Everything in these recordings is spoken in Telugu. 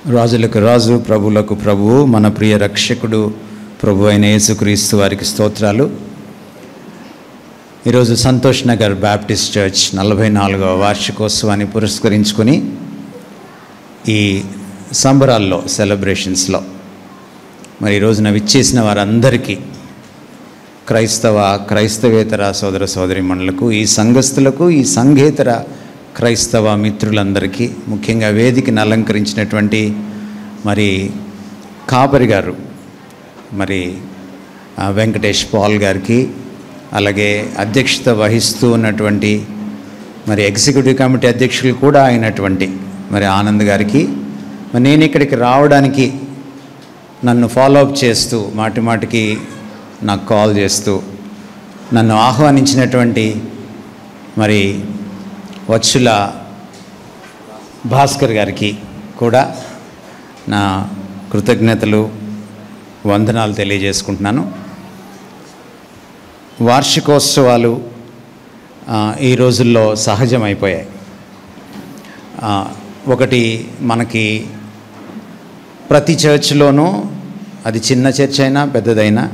రాజులకు రాజు, ప్రభువులకు ప్రభువు, మన ప్రియ రక్షకుడు ప్రభు అయిన యేసుక్రీస్తు వారికి స్తోత్రాలు. ఈరోజు సంతోష్ నగర్ బ్యాప్టిస్ట్ చర్చ్ 44వ వార్షికోత్సవాన్ని పురస్కరించుకొని ఈ సంబరాల్లో, సెలబ్రేషన్స్లో మరి ఈ రోజున విచ్చేసిన వారందరికీ, క్రైస్తవేతర సోదర సోదరీమణులకు, ఈ సంఘస్థులకు, ఈ సంఘేతర క్రైస్తవ మిత్రులందరికీ, ముఖ్యంగా వేదికను అలంకరించినటువంటి మరి కాపరి గారు, మరి వెంకటేష్ పాల్ గారికి, అలాగే అధ్యక్షత వహిస్తూ ఉన్నటువంటి మరి ఎగ్జిక్యూటివ్ కమిటీ అధ్యక్షులు కూడా అయినటువంటి మరి ఆనంద్ గారికి, మరి నేను ఇక్కడికి రావడానికి నన్ను ఫాలోఅప్ చేస్తూ మాటిమాటికి నాకు కాల్ చేస్తూ నన్ను ఆహ్వానించినటువంటి మరి వచ్చుల భాస్కర్ గారికి కూడా నా కృతజ్ఞతలు, వందనాలు తెలియజేసుకుంటున్నాను. వార్షికోత్సవాలు ఈ రోజుల్లో సహజమైపోయాయి. ఒకటి, మనకి ప్రతి చర్చ్లోనూ, అది చిన్న చర్చ్ అయినా పెద్దదైనా,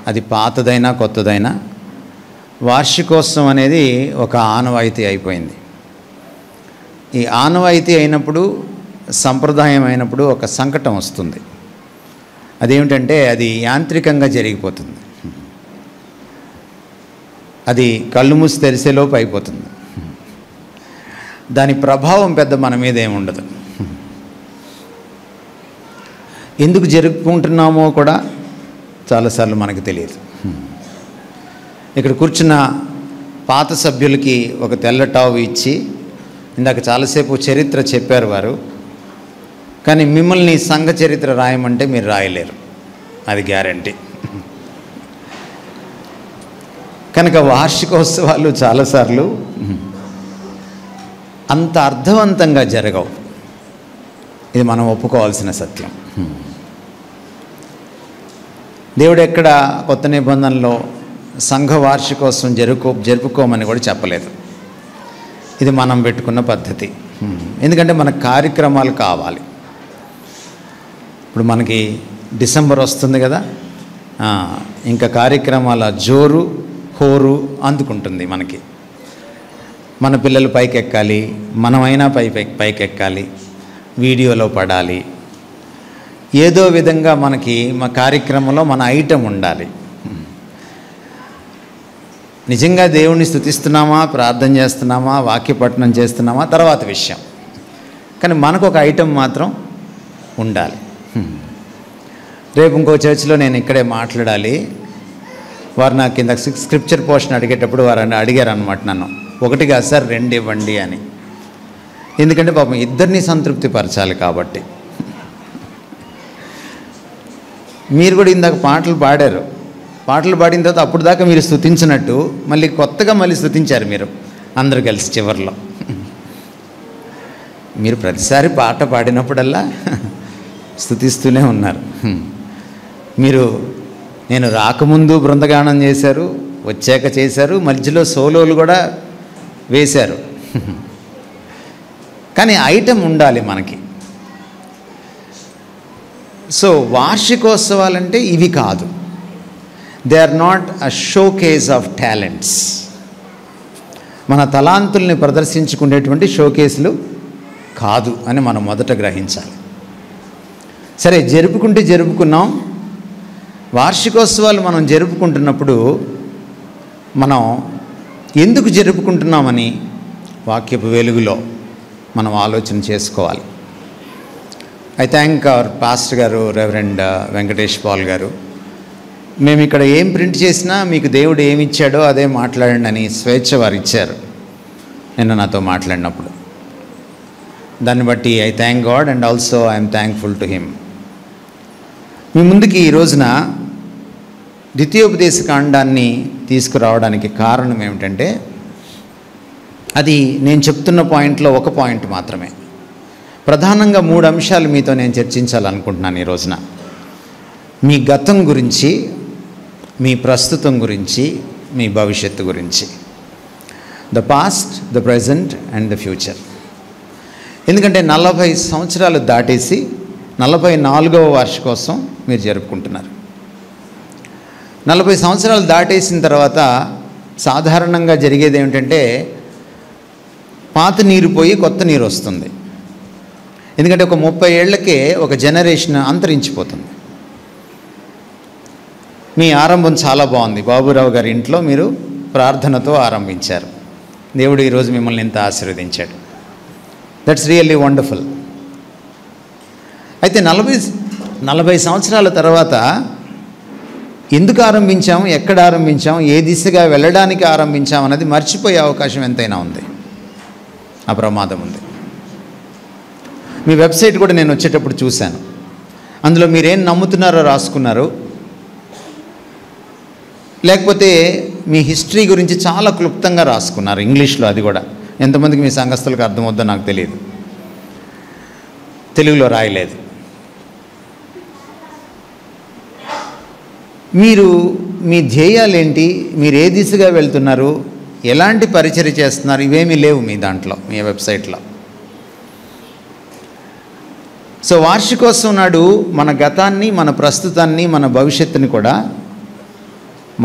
అది పాతదైనా కొత్తదైనా, వార్షికోత్సవం అనేది ఒక ఆనవాయితీ అయిపోయింది. ఈ ఆనవాయితీ అయినప్పుడు, సంప్రదాయం అయినప్పుడు ఒక సంకటం వస్తుంది. అదేమిటంటే అది యాంత్రికంగా జరిగిపోతుంది. అది కళ్ళు మూసి తెరిసేలోపు అయిపోతుంది. దాని ప్రభావం పెద్ద మన మీద ఏముండదు. ఎందుకు జరుపుకుంటున్నామో కూడా చాలాసార్లు మనకు తెలియదు. ఇక్కడ కూర్చున్న పాత సభ్యులకి ఒక తెల్ల టావు ఇచ్చి ఇందాక చాలాసేపు చరిత్ర చెప్పారు వారు, కానీ మిమ్మల్ని సంఘ చరిత్ర రాయమంటే మీరు రాయలేరు, అది గ్యారంటీ. కనుక వార్షికోత్సవాలు చాలాసార్లు అంత అర్థవంతంగా జరగవు. ఇది మనం ఒప్పుకోవాల్సిన సత్యం. దేవుడు ఎక్కడ కొత్త నిబంధనలో సంఘ వార్షికోత్సవం జరుపుకోమని కూడా చెప్పలేదు. ఇది మనం పెట్టుకున్న పద్ధతి. ఎందుకంటే మనకు కార్యక్రమాలు కావాలి. ఇప్పుడు మనకి డిసెంబర్ వస్తుంది కదా, ఇంకా కార్యక్రమాల జోరు హోరు అందుకుంటుంది. మనకి మన పిల్లలు పైకెక్కాలి, మనమైనా పైకెక్కాలి, వీడియోలో పడాలి, ఏదో విధంగా మనకి మా కార్యక్రమంలో మన ఐటెం ఉండాలి. నిజంగా దేవుణ్ణి స్తుతిస్తున్నామా, ప్రార్థన చేస్తున్నామా, వాక్యపఠనం చేస్తున్నామా తర్వాత విషయం, కానీ మనకు ఒక ఐటెం మాత్రం ఉండాలి. రేపు ఇంకో చర్చిలో నేను ఇక్కడే మాట్లాడాలి. వారు నాకు కింద స్క్రిప్చర్ పోర్షన్ అడిగేటప్పుడు వారు అడిగారు అన్నమాట నన్ను, ఒకటిగా సార్ 2 ఇవ్వండి అని. ఎందుకంటే పాపం ఇద్దరిని సంతృప్తి పరచాలి కాబట్టి. మీరు కూడా ఇందాక పాటలు పాడారు, పాటలు పాడిన తర్వాత అప్పుడు దాకా మీరు స్తుతించినట్టు మళ్ళీ కొత్తగా స్తుతించారు మీరు అందరూ కలిసి చివరిలో. మీరు ప్రతిసారి పాట పాడినప్పుడల్లా స్తుతిస్తూనే ఉన్నారు. మీరు నేను రాకముందు బృందగానం చేశారు, వచ్చాక చేశారు, మధ్యలో సోలోలు కూడా వేశారు. కానీ ఐటెం ఉండాలి మనకి. సో వార్షికోత్సవాలంటే ఇవి కాదు. They are not a showcase of talents. మన తలాంతుల్ని ప్రదర్శించుకునేటువంటి షోకేసులు కాదు అని మనం మొదట గ్రహించాలి. సరే, జరుపుకున్నాం. వార్షికోత్సవాలు మనం జరుపుకుంటున్నప్పుడు మనం ఎందుకు జరుపుకుంటున్నామని వాక్యపు వెలుగులో మనం ఆలోచన చేసుకోవాలి. ఐ థ్యాంక్ అవర్ పాస్టర్ గారు, రెవరెండ్ వెంకటేష్ పాల్ గారు. మేము ఇక్కడ ఏం ప్రింట్ చేసినా మీకు దేవుడు ఏమి ఇచ్చాడో అదే మాట్లాడండి అని స్వేచ్ఛ వారు ఇచ్చారు నిన్న నాతో మాట్లాడినప్పుడు. దాన్ని బట్టి I thank God and also I'm thankful to him. మీ ముందుకి ఈ రోజున ద్వితీయోపదేశ కాండాన్ని తీసుకురావడానికి కారణం ఏమిటంటే, అది నేను చెప్తున్న పాయింట్లో ఒక పాయింట్ మాత్రమే. ప్రధానంగా 3 అంశాలు మీతో నేను చర్చించాలనుకుంటున్నాను ఈ రోజున. మీ గతం గురించి, మీ ప్రస్తుతం గురించి, మీ భవిష్యత్తు గురించి. The past, the present and the future. ఎందుకంటే 40 సంవత్సరాలు దాటేసి 44వ వార్షికోత్సవం మీరు జరుపుకుంటున్నారు. 40 సంవత్సరాలు దాటేసిన తర్వాత సాధారణంగా జరిగేది ఏమిటంటే పాత నీరు పోయి కొత్త నీరు వస్తుంది. ఎందుకంటే ఒక 30 ఏళ్లకే ఒక జనరేషన్ అంతరించిపోతుంది. మీ ఆరంభం చాలా బాగుంది. బాబురావు గారి ఇంట్లో మీరు ప్రార్థనతో ఆరంభించారు. దేవుడు ఈరోజు మిమ్మల్ని ఎంత ఆశీర్వదించాడు. That's really wonderful. అయితే 40 సంవత్సరాల తర్వాత ఎందుకు ఆరంభించాం, ఎక్కడ ఆరంభించాం, ఏ దిశగా వెళ్ళడానికి ఆరంభించాం అన్నది మర్చిపోయే అవకాశం ఎంతైనా ఉంది. ఆ ప్రమాదం ఉంది. మీ వెబ్సైట్ కూడా నేను వచ్చేటప్పుడు చూశాను. అందులో మీరేం నమ్ముతున్నారో రాసుకున్నారు, లేకపోతే మీ హిస్టరీ గురించి చాలా క్లుప్తంగా రాసుకున్నారు ఇంగ్లీష్లో. అది కూడా ఎంతమందికి మీ సంఘస్థులకు అర్థమవుద్దో నాకు తెలియదు. తెలుగులో రాయలేదు. మీరు మీ ధ్యేయాలేంటి, మీరు ఏ దిశగా వెళ్తున్నారు, ఎలాంటి పరిచర్య చేస్తున్నారు, ఇవేమీ లేవు మీ దాంట్లో, మీ వెబ్సైట్లో. సో వార్షికోత్సవం నాడు మన గతాన్ని, మన ప్రస్తుతాన్ని, మన భవిష్యత్తుని కూడా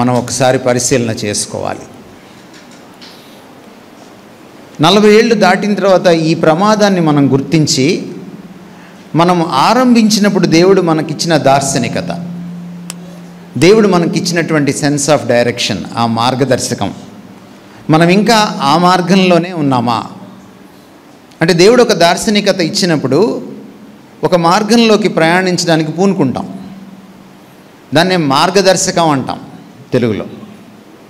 మనం ఒకసారి పరిశీలన చేసుకోవాలి. 40 ఏళ్ళు దాటిన తర్వాత ఈ ప్రమాదాన్ని మనం గుర్తించి మనం ఆరంభించినప్పుడు దేవుడు మనకిచ్చిన దార్శనికత, దేవుడు మనకిచ్చినటువంటి సెన్స్ ఆఫ్ డైరెక్షన్, ఆ మార్గదర్శకం, మనం ఇంకా ఆ మార్గంలోనే ఉన్నామా అంటే దేవుడు ఒక దార్శనికత ఇచ్చినప్పుడు ఒక మార్గంలోకి ప్రయాణించడానికి పూనుకుంటాం. దాన్నే మార్గదర్శకం అంటాం తెలుగులో.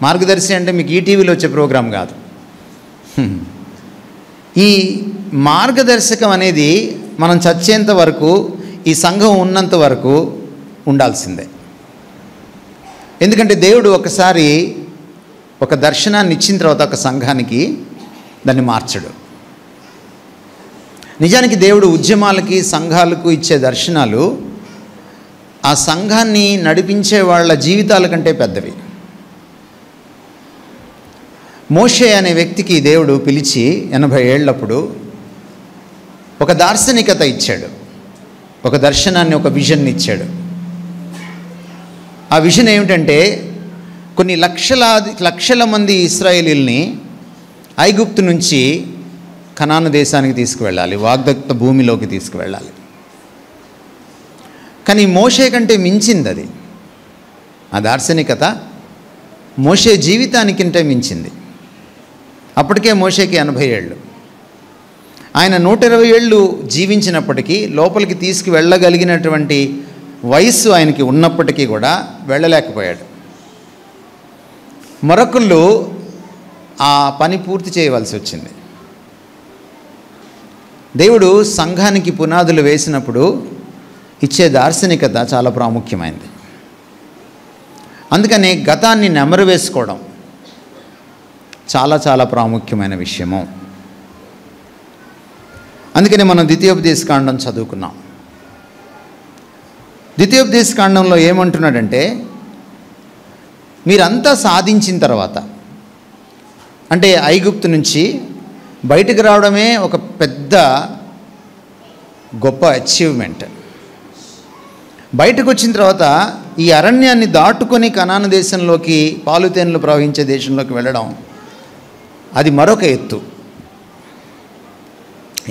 మార్గదర్శి అంటే మీకు ఈటీవీలో వచ్చే ప్రోగ్రాం కాదు. ఈ మార్గదర్శకం అనేది మనం చచ్చేంత వరకు, ఈ సంఘం ఉన్నంత వరకు ఉండాల్సిందే. ఎందుకంటే దేవుడు ఒకసారి ఒక దర్శనాన్ని ఇచ్చిన తర్వాత ఒక సంఘానికి దాన్ని మార్చడు. నిజానికి దేవుడు ఉద్యమాలకి, సంఘాలకు ఇచ్చే దర్శనాలు ఆ సంఘాన్ని నడిపించే వాళ్ళ జీవితాల కంటే పెద్దవి. మోషే అనే వ్యక్తికి దేవుడు పిలిచి 80 ఏళ్ళప్పుడు ఒక దార్శనికత ఇచ్చాడు, ఒక దర్శనాన్ని, ఒక విజన్ని ఇచ్చాడు. ఆ విజన్ ఏమిటంటే కొన్ని లక్షల మంది ఇశ్రాయేలీల్ని ఐగుప్తు నుంచి కనాను దేశానికి తీసుకువెళ్ళాలి, వాగ్దత్త భూమిలోకి తీసుకువెళ్ళాలి. కానీ మోషే కంటే మించింది అది. ఆ దార్శనికత మోషే జీవితానికంటే మించింది. అప్పటికే మోషేకి 80 ఏళ్ళు. ఆయన 120 ఏళ్ళు జీవించినప్పటికీ, లోపలికి తీసుకువెళ్ళగలిగినటువంటి వయస్సు ఆయనకి ఉన్నప్పటికీ కూడా వెళ్ళలేకపోయాడు. మరొకళ్ళు ఆ పని పూర్తి చేయవలసి వచ్చింది. దేవుడు సంఘానికి పునాదులు వేసినప్పుడు ఇచ్చే దార్శనికత చాలా ప్రాముఖ్యమైనది. అందుకనే గతాన్ని నెమరు వేసుకోవడం చాలా చాలా ప్రాముఖ్యమైన విషయము. అందుకని మనం ద్వితీయోపదేశకాండం చదువుకున్నాం. ద్వితీయోపదేశకాండంలో ఏమంటున్నాడంటే, మీరంతా సాధించిన తర్వాత, అంటే ఐగుప్తు నుంచి బయటకు రావడమే ఒక పెద్ద గొప్ప అచీవ్మెంట్. బయటకు వచ్చిన తర్వాత ఈ అరణ్యాన్ని దాటుకొని కనాను దేశంలోకి, పాలుతేనెలు ప్రవహించే దేశంలోకి వెళ్ళడం, అది మరొక ఎత్తు.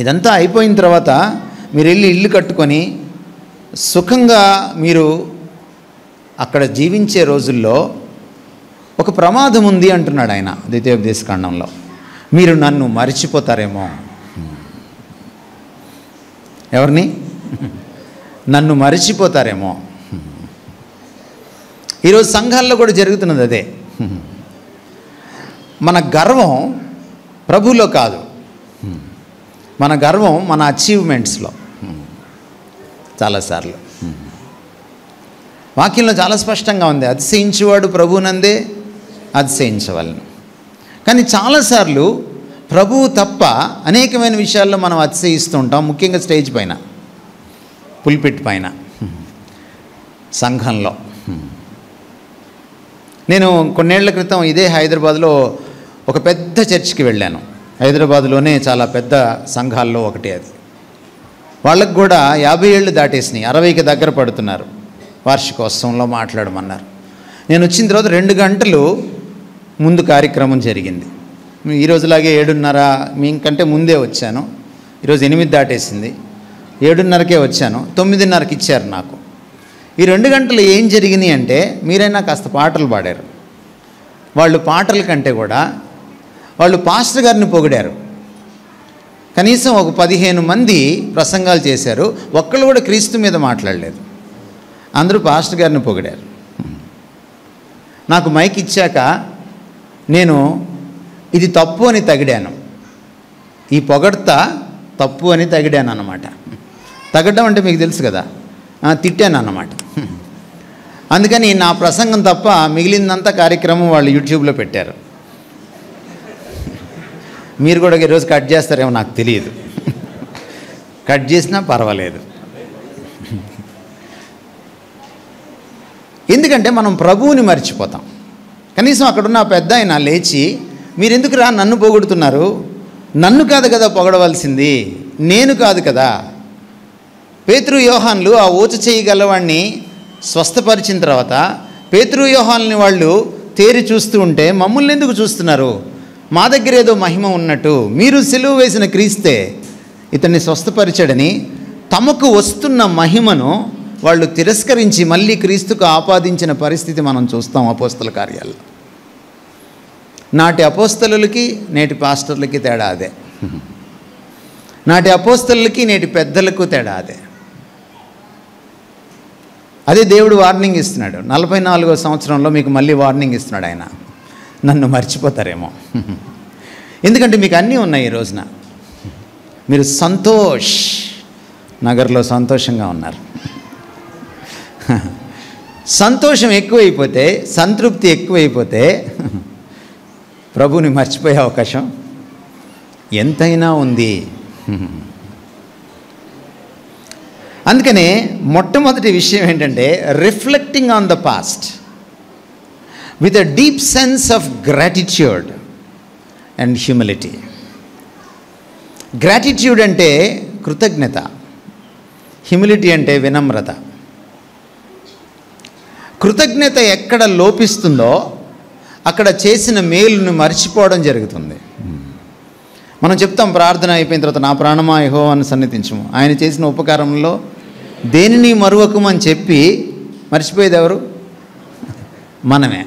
ఇదంతా అయిపోయిన తర్వాత మీరు వెళ్ళి ఇల్లు కట్టుకొని సుఖంగా మీరు అక్కడ జీవించే రోజుల్లో ఒక ప్రమాదం ఉంది అంటున్నాడు ఆయన ద్వితీయోపదేశకాండంలో. మీరు నన్ను మరిచిపోతారేమో. ఎవరిని? నన్ను మరిచిపోతారేమో. ఈరోజు సంఘాల్లో కూడా జరుగుతున్నది అదే. మన గర్వం ప్రభువులో కాదు, మన గర్వం మన అచీవ్మెంట్స్లో. చాలాసార్లు వాక్యంలో చాలా స్పష్టంగా ఉంది, అతిశయించువాడు ప్రభువునందే అతిశయించవలను. కానీ చాలాసార్లు ప్రభువు తప్ప అనేకమైన విషయాల్లో మనం అతిశయిస్తూ ఉంటాం. ముఖ్యంగా స్టేజ్ పైన, పుల్పిట్ పైన, సంఘంలో. నేను కొన్నేళ్ల క్రితం ఇదే హైదరాబాద్లో ఒక పెద్ద చర్చికి వెళ్ళాను. హైదరాబాద్లోనే చాలా పెద్ద సంఘాల్లో ఒకటి అది. వాళ్ళకు కూడా 50 ఏళ్ళు దాటేసినాయి, 60కి దగ్గర పడుతున్నారు. వార్షికోత్సవంలో మాట్లాడమన్నారు. నేను వచ్చిన తర్వాత 2 గంటలు ముందు కార్యక్రమం జరిగింది. ఈ రోజులాగే 7:30 మీకంటే ముందే వచ్చాను. ఈరోజు 8 దాటేసింది, 7:30కే వచ్చాను. 9:30కి ఇచ్చారు నాకు. ఈ 2 గంటలు ఏం జరిగినాయి అంటే, మీరైనా కాస్త పాటలు పాడారు. వాళ్ళు పాటల కంటే కూడా వాళ్ళు పాస్టర్ గారిని పొగిడారు. కనీసం ఒక 15 మంది ప్రసంగాలు చేశారు, ఒక్కళ్ళు కూడా క్రీస్తు మీద మాట్లాడలేదు. అందరూ పాస్టర్ గారిని పొగిడారు. నాకు మైక్ ఇచ్చాక నేను ఇది తప్పు అని తగిడాను. ఈ పొగడ్త తప్పు అని తగిడాను అన్నమాట. తగడం అంటే మీకు తెలుసు కదా, తిట్టాను అన్నమాట. అందుకని నా ప్రసంగం తప్ప మిగిలిందంతా కార్యక్రమం వాళ్ళు యూట్యూబ్లో పెట్టారు. మీరు కూడా ఈరోజు కట్ చేస్తారేమో నాకు తెలియదు. కట్ చేసినా పర్వాలేదు. ఎందుకంటే మనం ప్రభువుని మర్చిపోతాం. కనీసం అక్కడున్న పెద్ద ఆయన లేచి, మీరెందుకు నన్ను పొగుడుతున్నారు? నన్ను కాదు కదా పొగడవలసింది, నేను కాదు కదా. పేతురు యోహాన్లు ఆ ఊచ చేయగలవాడిని స్వస్థపరిచిన తర్వాత పేతురు యోహాన్ని వాళ్ళు తేరి చూస్తూ ఉంటే, మమ్మల్ని ఎందుకు చూస్తున్నారు? మా దగ్గర ఏదో మహిమ ఉన్నట్టు, మీరు సిలువ వేసిన క్రీస్తే ఇతన్ని స్వస్థపరిచాడని తమకు వస్తున్న మహిమను వాళ్ళు తిరస్కరించి మళ్ళీ క్రీస్తుకు ఆపాదించిన పరిస్థితి మనం చూస్తాం అపోస్తల కార్యాల్లో. నాటి అపోస్తలులకి నేటి పాస్టర్లకి తేడా అదే. నాటి అపోస్తలులకి నేటి పెద్దలకు తేడా అదే. అదే దేవుడు వార్నింగ్ ఇస్తున్నాడు. 44వ సంవత్సరంలో మీకు మళ్ళీ వార్నింగ్ ఇస్తున్నాడు ఆయన, నన్ను మర్చిపోతారేమో. ఎందుకంటే మీకు అన్నీ ఉన్నాయి. ఈ రోజున మీరు సంతోష్ నగర్లో సంతోషంగా ఉన్నారు. సంతోషం ఎక్కువైపోతే, సంతృప్తి ఎక్కువైపోతే ప్రభువుని మర్చిపోయే అవకాశం ఎంతైనా ఉంది. అందుకనే మొట్టమొదటి విషయం ఏంటంటే, reflecting on the past with a deep sense of gratitude and humility. Gratitude అంటే కృతజ్ఞత, హ్యూమిలిటీ అంటే వినమ్రత. కృతజ్ఞత ఎక్కడ లోపిస్తుందో అక్కడ చేసిన మేలును మర్చిపోవడం జరుగుతుంది. మనం చెప్తాం ప్రార్థన అయిపోయిన తర్వాత, నా ప్రాణమా యెహోవాను సన్నిధించుము, ఆయన చేసిన ఉపకారంలో దేనిని మరువకము అని చెప్పి మర్చిపోయేది ఎవరు? మనమే.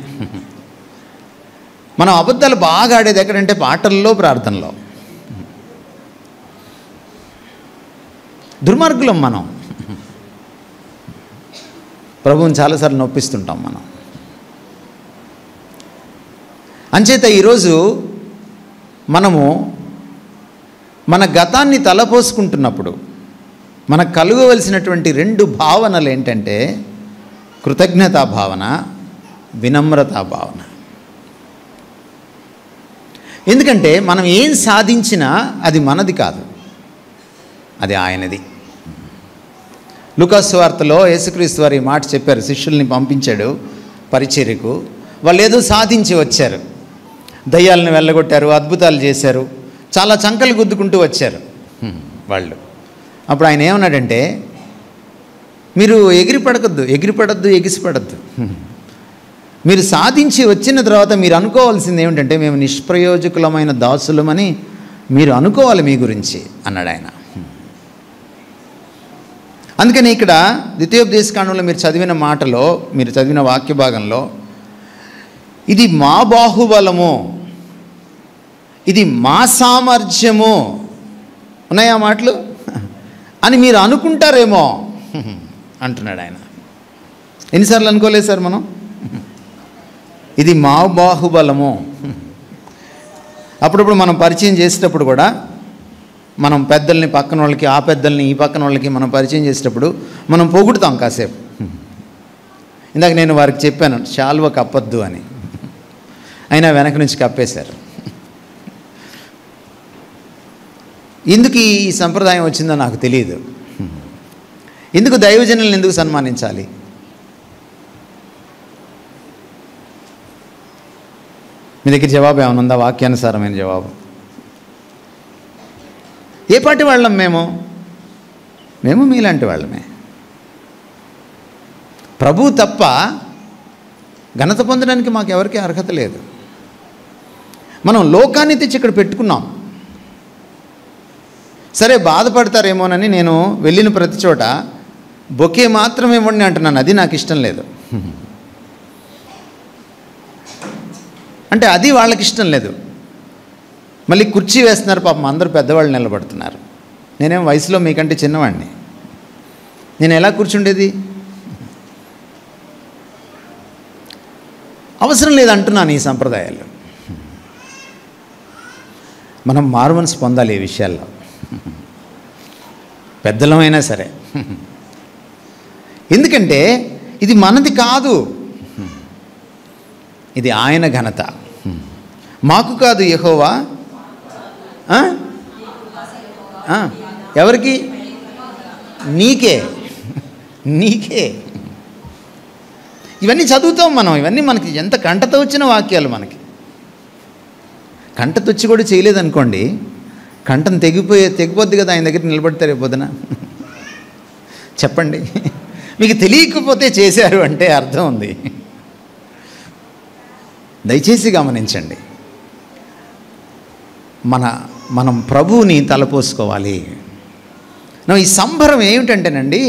మనం అబద్ధాలు బాగా ఆడేది ఎక్కడంటే పాటల్లో, ప్రార్థనలో. దుర్మార్గులం మనం. ప్రభువుని చాలాసార్లు నొప్పిస్తుంటాం మనం. అంచేత ఈరోజు మనము మన గతాన్ని తలపోసుకుంటున్నప్పుడు మనకు కలుగవలసినటువంటి 2 భావనలు ఏంటంటే, కృతజ్ఞతా భావన, వినమ్రతా భావన. ఎందుకంటే మనం ఏం సాధించినా అది మనది కాదు, అది ఆయనది. లూకా సువార్తలో యేసుక్రీస్తు వారు ఈ మాట చెప్పారు. శిష్యుల్ని పంపించాడు పరిచర్యకు. వాళ్ళు ఏదో సాధించి వచ్చారు, దయ్యాలను వెళ్ళగొట్టారు, అద్భుతాలు చేశారు, చాలా చంకలు గుద్దుకుంటూ వచ్చారు వాళ్ళు. అప్పుడు ఆయన ఏమన్నాడంటే, మీరు ఎగిరిపడద్దు, ఎగిసిపడద్దు. మీరు సాధించి వచ్చిన తర్వాత మీరు అనుకోవాల్సింది ఏమిటంటే, మేము నిష్ప్రయోజకులమైన దాసులమని మీరు అనుకోవాలి మీ గురించి అన్నాడు ఆయన. అందుకని ఇక్కడ ద్వితీయోపదేశకాండంలో మీరు చదివిన మాటలో, మీరు చదివిన వాక్య భాగంలో, ఇది మా బాహుబలము, ఇది మా సామర్థ్యము ఉన్నాయా మాటలు అని మీరు అనుకుంటారేమో అంటున్నాడు ఆయన. ఎన్నిసార్లు అనుకోలేదు సార్ మనం? ఇది మా బాహుబలము. అప్పుడప్పుడు మనం పరిచయం చేసేటప్పుడు కూడా, మనం పెద్దల్ని పక్కన వాళ్ళకి, ఆ పెద్దల్ని ఈ పక్కన వాళ్ళకి మనం పరిచయం చేసేటప్పుడు మనం పొగుడుతాం కాసేపు. ఇందాక నేను వారికి చెప్పాను శాల్వ కప్పద్దు అని, అయినా వెనక నుంచి కప్పేశారు. ఎందుకు ఈ సంప్రదాయం వచ్చిందో నాకు తెలియదు. ఎందుకు దైవజనులను ఎందుకు సన్మానించాలి? మీ దగ్గర జవాబు ఏమైనా ఉందా? వాక్యానుసారమైన జవాబు. ఏ పార్టీ వాళ్ళం మేము? మేము మీలాంటి వాళ్ళమే. ప్రభువు తప్ప ఘనత పొందడానికి మాకెవరికీ అర్హత లేదు. మనం లోకాన్ని తెచ్చి ఇక్కడ పెట్టుకున్నాం. సరే, బాధపడతారేమోనని నేను వెళ్ళిన ప్రతి చోట బొకే మాత్రం ఇవ్వండి అంటున్నాను. అది నాకు ఇష్టం లేదు. అంటే అది వాళ్ళకి ఇష్టం లేదు. మళ్ళీ కుర్చీ వేస్తున్నారు, పాపం అందరూ పెద్దవాళ్ళు నిలబడుతున్నారు. నేనేం వయసులో మీకంటే చిన్నవాడిని, నేను ఎలా కూర్చుండేది? అవసరం లేదంటున్నాను ఈ సంప్రదాయాలు. మనం మారుమనసు పొందాలి ఈ విషయాల్లో, పెద్దలమైనా సరే. ఎందుకంటే ఇది మనది కాదు, ఇది ఆయన ఘనత. మాకు కాదు, యెహోవా. ఎవరికి? నీకే, నీకే. ఇవన్నీ చదువుతాం మనం. ఇవన్నీ మనకి ఎంత కంటతో వచ్చిన వాక్యాలు. మనకి కంటతో వచ్చి కూడా చేయలేదనుకోండి, కంఠం తెగిపోద్ది కదా. ఆయన దగ్గర నిలబడితే రేపొద్దున చెప్పండి. మీకు తెలియకపోతే చేశారు అంటే అర్థం ఉంది. దయచేసి గమనించండి. మనం ప్రభువుని తలపోసుకోవాలి. ఈ సంబరం ఏమిటంటేనండి,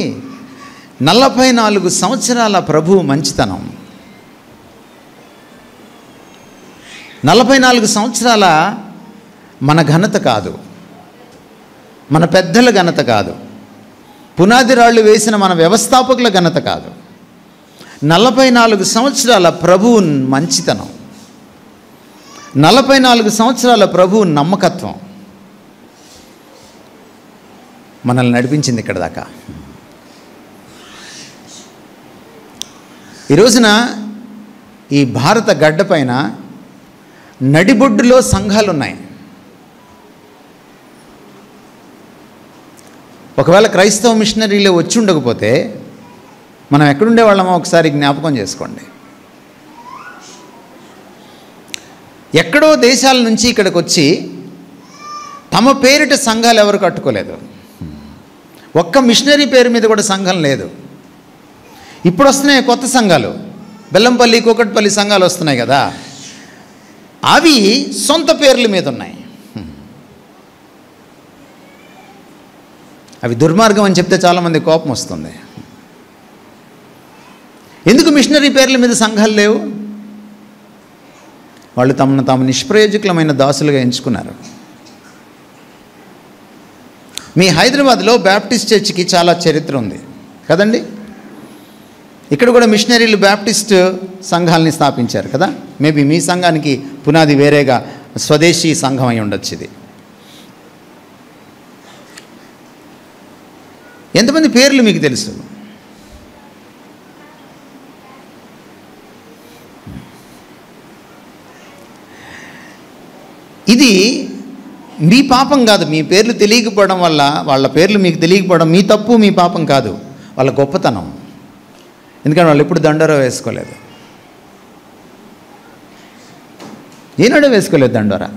44 సంవత్సరాల ప్రభువు మంచితనం, 44 సంవత్సరాల మన ఘనత కాదు, మన పెద్దల ఘనత కాదు, పునాది రాళ్ళు వేసిన మన వ్యవస్థాపకుల ఘనత కాదు. 44 సంవత్సరాల ప్రభువు మంచితనం, 44 సంవత్సరాల ప్రభువు నమ్మకత్వం మనల్ని నడిపించింది ఇక్కడ దాకా. ఈ రోజున ఈ భారత గడ్డ పైన నడిబొడ్డులో సంఘాలు ఉన్నాయి. ఒకవేళ క్రైస్తవ మిషనరీలో వచ్చి ఉండకపోతే మనం ఎక్కడుండేవాళ్ళమో ఒకసారి జ్ఞాపకం చేసుకోండి. ఎక్కడో దేశాల నుంచి ఇక్కడికి వచ్చి తమ పేరిట సంఘాలు ఎవరు కట్టుకోలేదు. ఒక్క మిషనరీ పేరు మీద కూడా సంఘం లేదు. ఇప్పుడు వస్తున్నాయి కొత్త సంఘాలు, బెల్లంపల్లి, కూకట్పల్లి సంఘాలు వస్తున్నాయి కదా, అవి సొంత పేర్ల మీద ఉన్నాయి. అవి దుర్మార్గం అని చెప్తే చాలామంది కోపం వస్తుంది. ఎందుకు మిషనరీ పేర్ల మీద సంఘాలు లేవు? వాళ్ళు తమను తాము నిష్ప్రయోజకులమైన దాసులుగా ఎంచుకున్నారు. మీ హైదరాబాద్లో బ్యాప్టిస్ట్ చర్చికి చాలా చరిత్ర ఉంది కదండి. ఇక్కడ కూడా మిషనరీలు బ్యాప్టిస్ట్ సంఘాలని స్థాపించారు కదా. మేబీ మీ సంఘానికి పునాది వేరేగా స్వదేశీ సంఘం అయి ఉండొచ్చు. ఇది ఎంతమంది పేర్లు మీకు తెలుసు? ఇది మీ పాపం కాదు. మీ పేర్లు తెలియకపోవడం వల్ల, వాళ్ళ పేర్లు మీకు తెలియకపోవడం మీ తప్పు, మీ పాపం కాదు, వాళ్ళ గొప్పతనం. ఎందుకంటే వాళ్ళు ఎప్పుడు దండోరా వేసుకోలేదు, ఏనాడో వేసుకోలేదు దండోరా.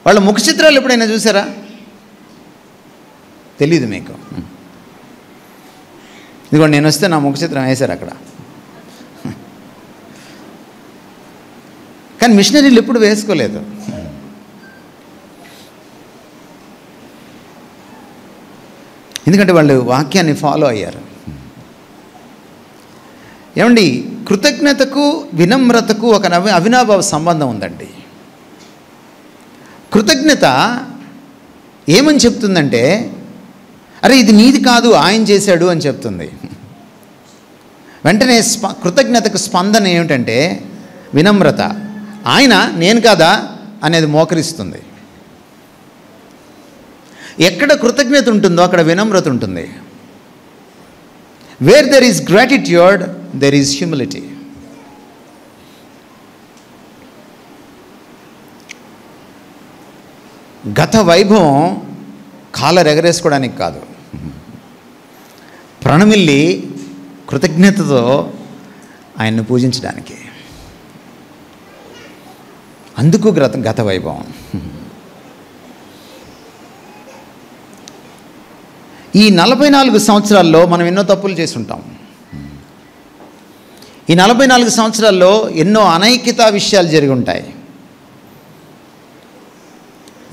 వాళ్ళ ముఖ చిత్రాలు ఎప్పుడైనా చూసారా? తెలీదు మీకు. ఇదిగోండి, నేను వస్తే నా ముఖ చిత్రం వేశారు అక్కడ. కానీ మిషనరీలు ఎప్పుడు వేసుకోలేదు. ఎందుకంటే వాళ్ళు వాక్యాన్ని ఫాలో అయ్యారు. ఏమండి, కృతజ్ఞతకు వినమ్రతకు ఒక అవినాభావ సంబంధం ఉందండి. కృతజ్ఞత ఏమని చెప్తుందంటే, అరే ఇది నీది కాదు, ఆయన చేశాడు అని చెప్తుంది. వెంటనే కృతజ్ఞతకు స్పందన ఏమిటంటే వినమ్రత. ఆయన, నేను కాదా అనేది మోకరిస్తుంది. ఎక్కడ కృతజ్ఞత ఉంటుందో అక్కడ వినమ్రత ఉంటుంది. Where there is gratitude there is humility. గత వైభవం కాలర్ ఎగరేసుకోవడానికి కాదు, ప్రణమిల్లి కృతజ్ఞతతో ఆయన్ని పూజించడానికి. అందుకు గత వైభవం. ఈ 44 సంవత్సరాల్లో మనం ఎన్నో తప్పులు చేసి ఉంటాం. ఈ 44 సంవత్సరాల్లో ఎన్నో అనైక్యతా విషయాలు జరిగి ఉంటాయి.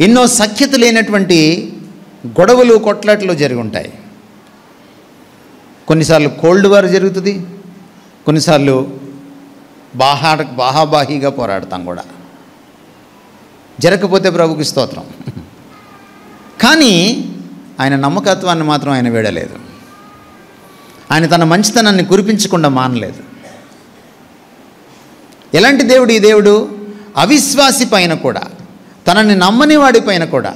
ఎన్నో సఖ్యత లేనటువంటి గొడవలు కొట్లాట్లు జరిగి ఉంటాయి. కొన్నిసార్లు కోల్డ్ వార్ జరుగుతుంది, కొన్నిసార్లు బాహాబాహిగా పోరాడతాం కూడా. జరగకపోతే ప్రభుకి స్తోత్రం. కానీ ఆయన నమ్మకత్వాన్ని మాత్రం ఆయన వీడలేదు. ఆయన తన మంచితనాన్ని కురిపించకుండా మానలేదు. ఎలాంటి దేవుడు ఈ దేవుడు? అవిశ్వాసి పైన కూడా, తనని నమ్మని వాడి పైన కూడా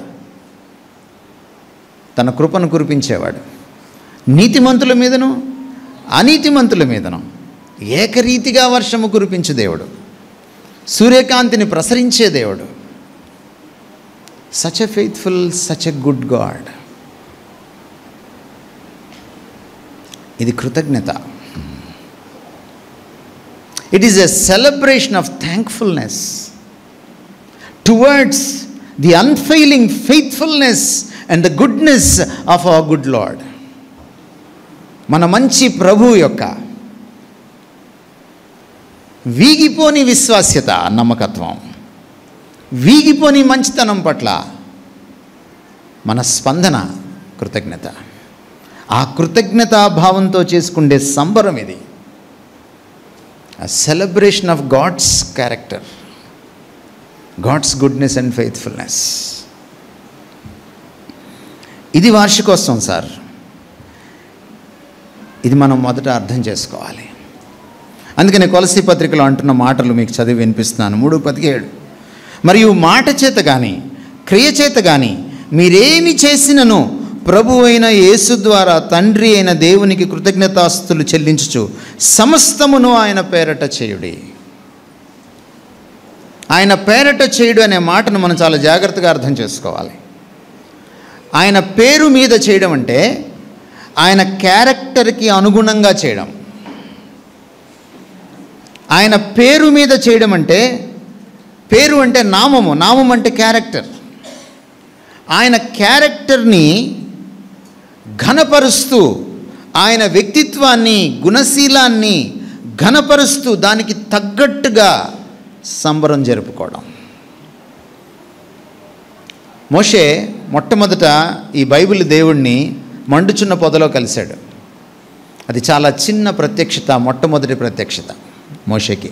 తన కృపను కురిపించేవాడు. నీతిమంతుల మీదను అనీతిమంతుల మీదను ఏకరీతిగా వర్షము కురిపించే దేవుడు, సూర్యకాంతిని ప్రసరించే దేవుడు. Such a faithful, such a good God. ఇది కృతజ్ఞత. It is a celebration of thankfulness towards the unfailing faithfulness and the goodness of our good lord. మన మంచి ప్రభు యొక్క వీగిపోని విశ్వాస్యత, నమ్మకత్వం, వీగిపోని మంచితనం పట్ల మన స్పందన కృతజ్ఞత. ఆ కృతజ్ఞతా భావంతో చేసుకునే సంబరం ఇది. A celebration of God's character, God's goodness and faithfulness. ఇది వార్షికోత్సవం సార్. ఇది మనం మొదట అర్థం చేసుకోవాలి. అందుకనే కొలసీ పత్రికలో అంటున్న మాటలు మీకు చదివి వినిపిస్తున్నాను. 3:17. మరియు మాట చేత కానీ క్రియ చేత కానీ మీరేమి చేసినను ప్రభు అయిన యేసు ద్వారా తండ్రి అయిన దేవునికి కృతజ్ఞతాస్తులు చెల్లించుచు సమస్తమును ఆయన పేరట చేయుడి. ఆయన పేరట చేయుడు అనే మాటను మనం చాలా జాగ్రత్తగా అర్థం చేసుకోవాలి. ఆయన పేరు మీద చేయడం అంటే ఆయన క్యారెక్టర్కి అనుగుణంగా చేయడం. ఆయన పేరు మీద చేయడం అంటే, పేరు అంటే నామము, నామం అంటే క్యారెక్టర్. ఆయన క్యారెక్టర్ని ఘనపరుస్తూ, ఆయన వ్యక్తిత్వాన్ని, గుణశీలాన్ని ఘనపరుస్తూ దానికి తగ్గట్టుగా సంబరం జరుపుకోవడం. మోషే మొట్టమొదట ఈ బైబిల్ దేవుణ్ణి మండుచున్న పొదలో కలిశాడు. అది చాలా చిన్న ప్రత్యక్షత, మొట్టమొదటి ప్రత్యక్షత మోషేకి.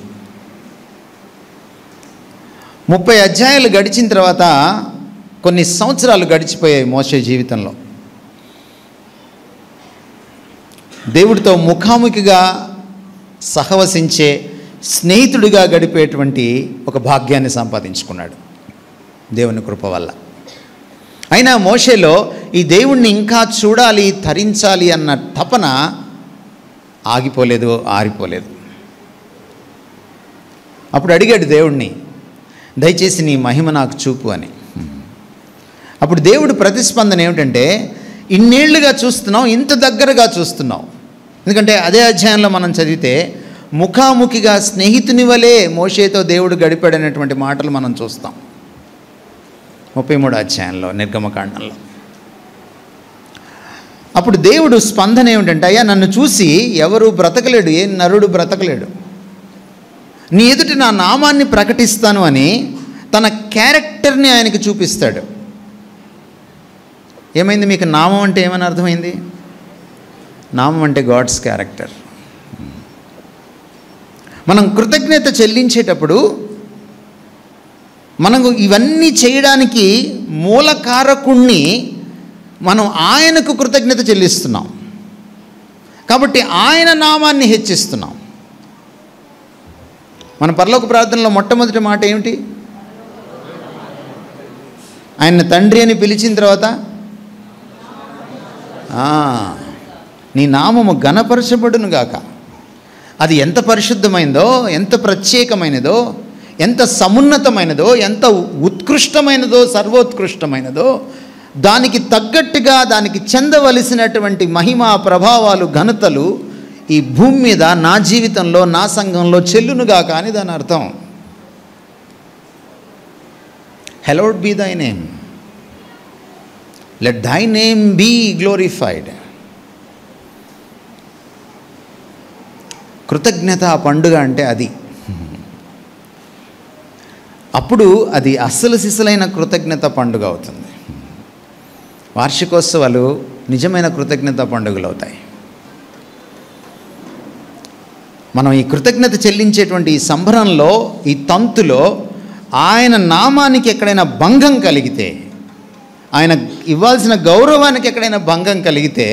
30 అధ్యాయాలు గడిచిన తర్వాత కొన్ని సంవత్సరాలు గడిచిపోయాయి మోషే జీవితంలో. దేవుడితో ముఖాముఖిగా సహవసించే స్నేహితుడిగా గడిపేటువంటి ఒక భాగ్యాన్ని సంపాదించుకున్నాడు దేవుని కృప వల్ల. అయినా మోషేలో ఈ దేవుణ్ణి ఇంకా చూడాలి, తరించాలి అన్న తపన ఆగిపోలేదు, ఆరిపోలేదు. అప్పుడు అడిగాడు దేవుణ్ణి, దయచేసి నీ మహిమ నాకు చూపు అని. అప్పుడు దేవుడు ప్రతిస్పందన ఏమిటంటే, ఇన్నేళ్లుగా చూస్తున్నావు, ఇంత దగ్గరగా చూస్తున్నావు. ఎందుకంటే అదే అధ్యాయంలో మనం చదివితే ముఖాముఖిగా స్నేహితుని వలె మోషేతో దేవుడు గడిపాడనేటువంటి మాటలు మనం చూస్తాం 33 అధ్యాయంలో, నిర్గమకాండంలో. అప్పుడు దేవుడు స్పందన ఏమిటంటే, అయ్యా నన్ను చూసి ఎవరు బ్రతకలేడు, ఏ నరుడు బ్రతకలేడు, నీ ఎదుటి నా నామాన్ని ప్రకటిస్తాను అని తన క్యారెక్టర్ని ఆయనకి చూపిస్తాడు. ఏమైంది? మీకు నామం అంటే ఏమని అర్థమైంది? నామం అంటే గాడ్స్ క్యారెక్టర్. మనం కృతజ్ఞత చెల్లించేటప్పుడు మనకు ఇవన్నీ చేయడానికి మూలకారకుణ్ణి మనం ఆయనకు కృతజ్ఞత చెల్లిస్తున్నాం. కాబట్టి ఆయన నామాన్ని హెచ్చిస్తున్నాం. మన పరలోక ప్రార్థనలో మొట్టమొదటి మాట ఏమిటి? ఆయన తండ్రి అని పిలిచిన తర్వాత నీ నామము ఘనపరచబడును గాక. అది ఎంత పరిశుద్ధమైనదో, ఎంత ప్రత్యేకమైనదో, ఎంత సమున్నతమైనదో, ఎంత ఉత్కృష్టమైనదో, సర్వోత్కృష్టమైనదో, దానికి తగ్గట్టుగా దానికి చెందవలసినటువంటి మహిమ, ప్రభావాలు, ఘనతలు ఈ భూమి మీద నా జీవితంలో, నా సంఘంలో చెల్లునుగా కానీ దాని అర్థం. Hallowed be thy name. Let thy name be glorified. కృతజ్ఞత పండుగ అంటే అది. అప్పుడు అది అస్సలు సిసలైన కృతజ్ఞత పండుగ అవుతుంది. వార్షికోత్సవాలు నిజమైన కృతజ్ఞత పండుగలు అవుతాయి. మనం ఈ కృతజ్ఞత చెల్లించేటువంటి ఈ సంబరంలో, ఈ తంతులో ఆయన నామానికి ఎక్కడైనా భంగం కలిగితే, ఆయన ఇవ్వాల్సిన గౌరవానికి ఎక్కడైనా భంగం కలిగితే,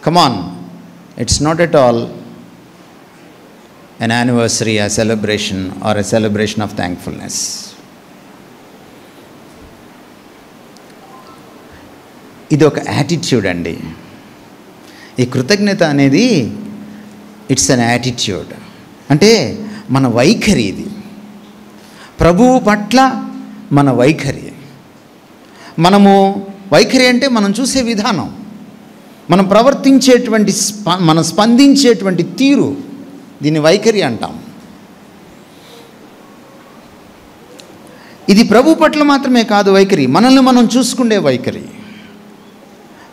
come on, it's not at all an anniversary, a celebration or a celebration of thankfulness. ఇది ఒక యాటిట్యూడ్ అండి. ఈ కృతజ్ఞత అనేది ఇట్స్ అన్ యాటిట్యూడ్. అంటే మన వైఖరి ఇది. ప్రభువు పట్ల మన వైఖరి. మనము వైఖరి అంటే మనం చూసే విధానం, మనం ప్రవర్తించేటువంటి మనం స్పందించేటువంటి తీరు, దీన్ని వైఖరి అంటాం. ఇది ప్రభు పట్ల మాత్రమే కాదు వైఖరి, మనల్ని మనం చూసుకుండే వైఖరి,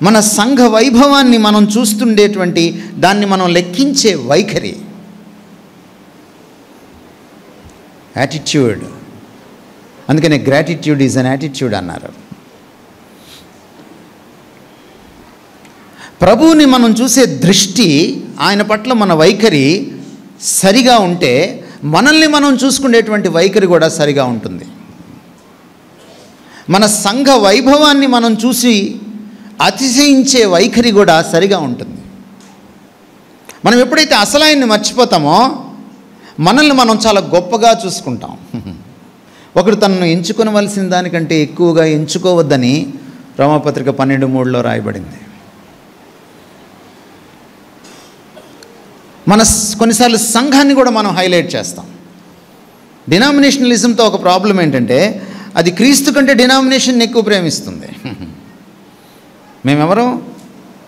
మన సంఘ వైభవాన్ని మనం చూస్తుండేటువంటి దాన్ని మనం లెక్కించే వైఖరి, యాటిట్యూడ్. అందుకనే గ్రాటిట్యూడ్ ఈజ్ అన్ యాటిట్యూడ్ అన్నారు. ప్రభువుని మనం చూసే దృష్టి, ఆయన పట్ల మన వైఖరి సరిగా ఉంటే మనల్ని మనం చూసుకునేటువంటి వైఖరి కూడా సరిగా ఉంటుంది. మన సంఘ వైభవాన్ని మనం చూసి అతిశయించే వైఖరి కూడా సరిగా ఉంటుంది. మనం ఎప్పుడైతే అసలాయన్ని మర్చిపోతామో మనల్ని మనం చాలా గొప్పగా చూసుకుంటాం. ఒకడు తనను ఎంచుకొనవలసిన దానికంటే ఎక్కువగా ఎంచుకోవద్దని రోమాపత్రిక 12:3లో రాయబడింది. మన కొన్నిసార్లు సంఘాన్ని కూడా మనం హైలైట్ చేస్తాం. డినామినేషనలిజంతో ఒక ప్రాబ్లం ఏంటంటే అది క్రీస్తు కంటే డినామినేషన్ని ఎక్కువ ప్రేమిస్తుంది. మేమెవరం?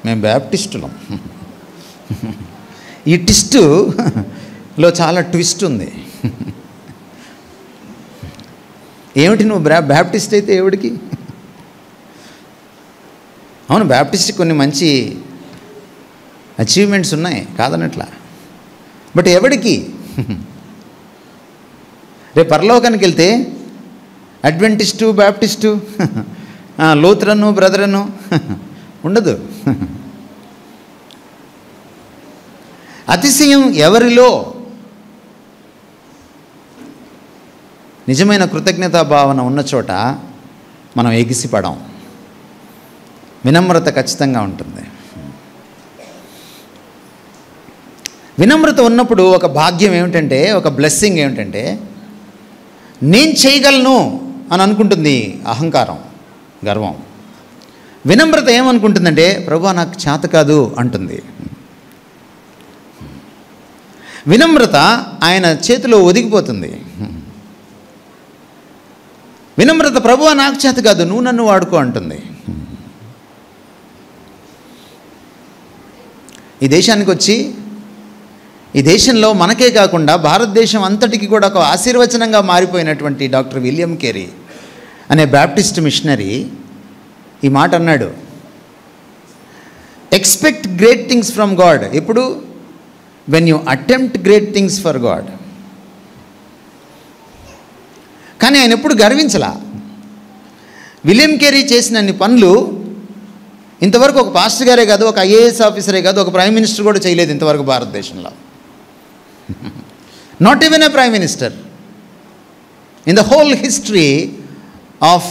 మేము బ్యాప్టిస్టులం. ఈ ట్విస్టులో చాలా ట్విస్ట్ ఉంది. ఏమిటి నువ్వు బ్యాప్టిస్ట్ అయితే ఎవడికి? అవును, బ్యాప్టిస్ట్ కొన్ని మంచి అచీవ్మెంట్స్ ఉన్నాయి, కాదనట్లా. బట్ ఎవడికి? రేపు పరలోకానికి వెళ్తే అడ్వెంటిస్టు, బ్యాప్టిస్టు, లూథరను, బ్రదరను ఉండదు. అతిశయం ఎవరిలో? నిజమైన కృతజ్ఞతా భావన ఉన్న చోట మనం ఎగిసిపడం. వినమ్రత ఖచ్చితంగా ఉంటుంది. వినమ్రత ఉన్నప్పుడు ఒక భాగ్యం ఏమిటంటే, ఒక బ్లెస్సింగ్ ఏమిటంటే, నేను చేయగలను అని అనుకుంటుంది అహంకారం, గర్వం. వినమ్రత ఏమనుకుంటుందంటే, ప్రభువా నాకు చేత కాదు అంటుంది. వినమ్రత ఆయన చేతిలో ఒదిగిపోతుంది. వినమ్రత ప్రభువా నాకు చేత కాదు, నువ్వు నన్ను వాడుకో అంటుంది. ఈ దేశానికి వచ్చి, ఈ దేశంలో మనకే కాకుండా భారతదేశం అంతటికి కూడా ఒక ఆశీర్వచనంగా మారిపోయినటువంటి డాక్టర్ విలియం కేరీ అనే బ్యాప్టిస్ట్ మిషనరీ ఈ మాట అన్నాడు, expect great things from God. ఎప్పుడు? When you attempt great things for God. కానీ ఆయన ఎప్పుడు గర్వించలా. విలియం కేరీ చేసిన అన్ని పనులు ఇంతవరకు ఒక పాస్టర్ గారే కాదు, ఒక ఐఏఎస్ ఆఫీసరే కాదు, ఒక ప్రైమ్ మినిస్టర్ కూడా చేయలేదు ఇంతవరకు భారతదేశంలో. Not even a prime minister in the whole history of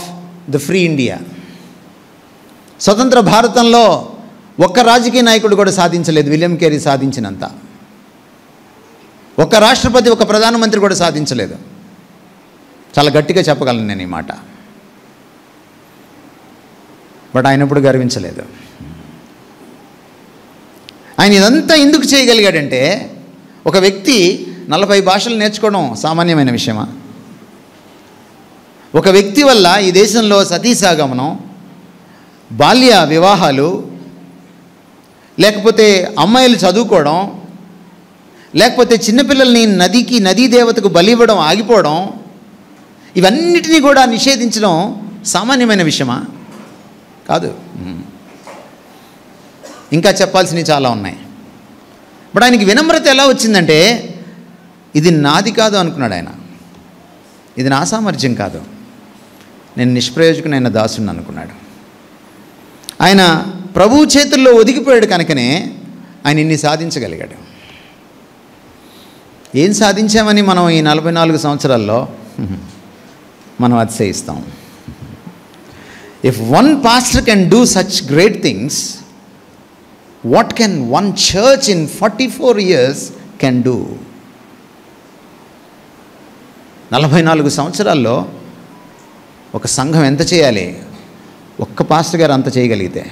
the free India. స్వతంత్ర భారతంలో ఒక్క రాజకీయ నాయకుడు కూడా సాధించలేదు విలియం కేరీ సాధించినంత. ఒక్క రాష్ట్రపతి, ఒక ప్రధానమంత్రి కూడా సాధించలేదు. చాలా గట్టిగా చెప్పగలను నేను ఈ మాట. బట్ ఆయన ఎప్పుడు గర్వించలేదు. ఆయన ఇదంతా ఎందుకు చేయగలిగాడంటే, ఒక వ్యక్తి 40 భాషలు నేర్చుకోవడం సామాన్యమైన విషయమా? ఒక వ్యక్తి వల్ల ఈ దేశంలో సతీసాగమనం, బాల్య వివాహాలు, లేకపోతే అమ్మాయిలు చదువుకోవడం, లేకపోతే చిన్నపిల్లల్ని నదీ దేవతకు బలి ఇవ్వడం ఆగిపోవడం, ఇవన్నిటినీ కూడా నిషేధించడం సామాన్యమైన విషయమా? కాదు. ఇంకా చెప్పాల్సినవి చాలా ఉన్నాయి. బట్ ఆయనకి వినమ్రత ఎలా వచ్చిందంటే, ఇది నాది కాదు అనుకున్నాడు ఆయన. ఇది నా సామర్థ్యం కాదు, నేను నిష్ప్రయోజకునైన దాసుని అనుకున్నాడు. ఆయన ప్రభువు చేతుల్లో ఒదిగిపోయాడు కనుకనే ఆయన ఇన్ని సాధించగలిగాడు. ఏం సాధించామని మనం ఈ 44 సంవత్సరాల్లో మనం అతిశయిస్తాం. If one pastor can do such great things, what can one church in 44 years can do? 44 సంవత్సరాల్లో ఒక సంఘం ఎంత చేయాలి? ఒక్క పాస్టర్ గారు అంత చేయగలిగితే.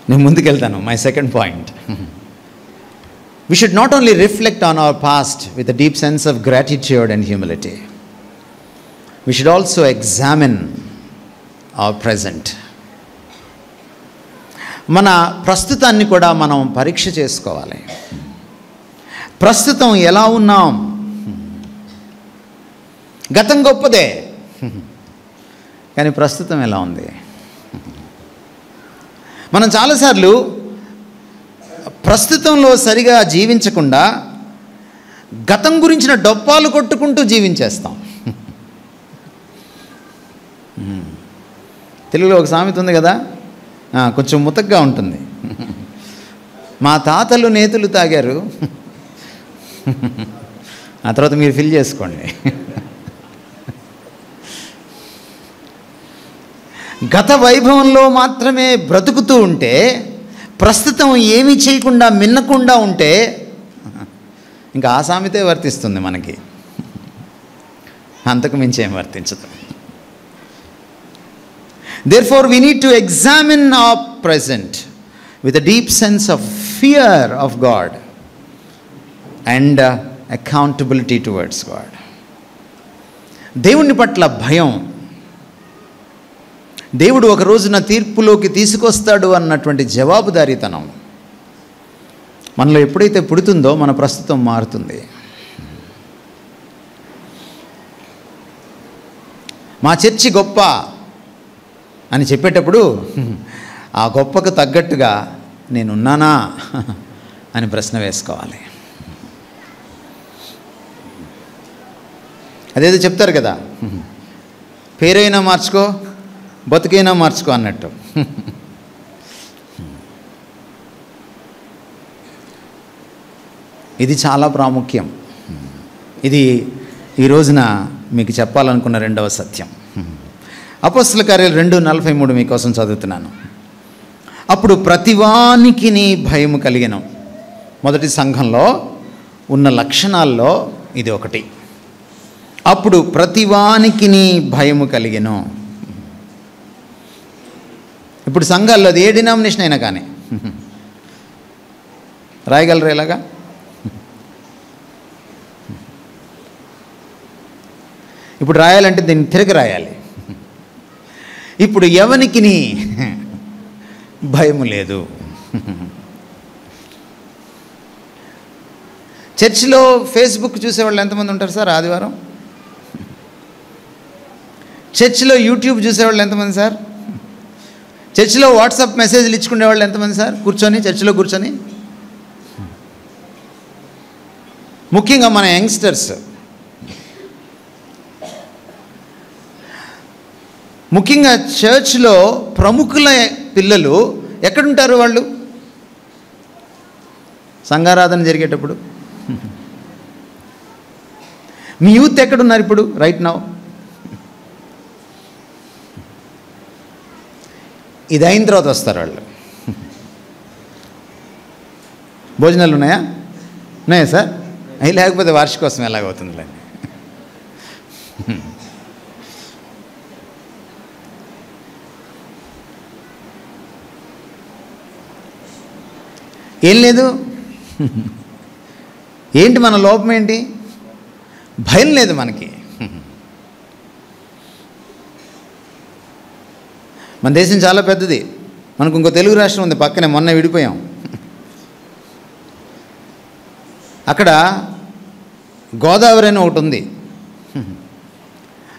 నేను ముందుకెళ్తాను. My second point, we should not only reflect on our past with a deep sense of gratitude and humility, we should also examine our present. మన ప్రస్తుతాన్ని కూడా మనం పరీక్ష చేసుకోవాలి. ప్రస్తుతం ఎలా ఉన్నాం? గతం గొప్పదే, కానీ ప్రస్తుతం ఎలా ఉంది? మనం చాలాసార్లు ప్రస్తుతంలో సరిగా జీవించకుండా గతం గురించిన డొప్పాలు కొట్టుకుంటూ జీవించేస్తాం. తెలుగులో ఒక సామెత ఉంది కదా, కొంచెం ముతగ్గా ఉంటుంది. మా తాతలు నేతులు తాగారు, ఆ తర్వాత మీరు ఫిల్ చేసుకోండి. గత వైభవంలో మాత్రమే బ్రతుకుతూ ఉంటే, ప్రస్తుతం ఏమీ చేయకుండా మిన్నకుండా ఉంటే ఇంకా ఆ సామెతే వర్తిస్తుంది మనకి, అంతకు మించి ఏం వర్తించదు. Therefore, we need to examine our present with a deep sense of fear of God and accountability towards God. దేవుని పట్ల భయం, దేవుడు ఒక రోజున తీర్పులోకి తీసుకొస్తాడు అన్నటువంటి జవాబుదారీతనం మనలో ఎప్పుడైతే పుడుతుందో మన ప్రస్తుతం మారుతుంది. మా చర్చి గొప్ప అని చెప్పేటప్పుడు ఆ గొప్పకు తగ్గట్టుగా నేనున్నానా అని ప్రశ్న వేసుకోవాలి. అదేదో చెప్తారు కదా, పేరైనా మార్చుకో బతుకైనా మార్చుకో అన్నట్టు. ఇది చాలా ప్రాముఖ్యం. ఇది ఈ రోజున మీకు చెప్పాలనుకున్న రెండవ సత్యం. అపోస్తల కార్యాలు 2:43 మీకోసం చదువుతున్నాను. అప్పుడు ప్రతివానికి భయము కలిగెను. మొదటి సంఘంలో ఉన్న లక్షణాల్లో ఇది ఒకటి. అప్పుడు ప్రతివానికి భయము కలిగెను. ఇప్పుడు సంఘాల్లో అది ఏ డినామినేషన్ అయినా కానీ రాయగలరు ఇలాగా? ఇప్పుడు రాయాలంటే దీన్ని తిరగ రాయాలి. ఇప్పుడు ఎవనికి భయము లేదు. చర్చిలో ఫేస్బుక్ చూసేవాళ్ళు ఎంతమంది ఉంటారు సార్ ఆదివారం? చర్చిలో యూట్యూబ్ చూసేవాళ్ళు ఎంతమంది సార్? చర్చిలో వాట్సాప్ మెసేజ్లు ఇచ్చుకునే వాళ్ళు ఎంతమంది సార్? కూర్చొని చర్చిలో కూర్చొని. ముఖ్యంగా మన యంగ్స్టర్స్, ముఖ్యంగా చర్చ్లో ప్రముఖుల పిల్లలు ఎక్కడుంటారు? వాళ్ళు సంఘారాధన జరిగేటప్పుడు. మీ యూత్ ఎక్కడున్నారు ఇప్పుడు రైట్ నౌ? ఇది అయిన తర్వాత వస్తారు వాళ్ళు. భోజనాలు ఉన్నాయా? ఉన్నాయా సార్? అవి లేకపోతే వార్షికోత్సవం ఎలాగవుతుందిలే. ఏం లేదు. ఏంటి మన లోపం? ఏంటి? భయం లేదు మనకి. మన దేశం చాలా పెద్దది. మనకు ఇంకో తెలుగు రాష్ట్రం ఉంది పక్కనే, మొన్న విడిపోయాం. అక్కడ గోదావరి అని ఒకటి ఉంది.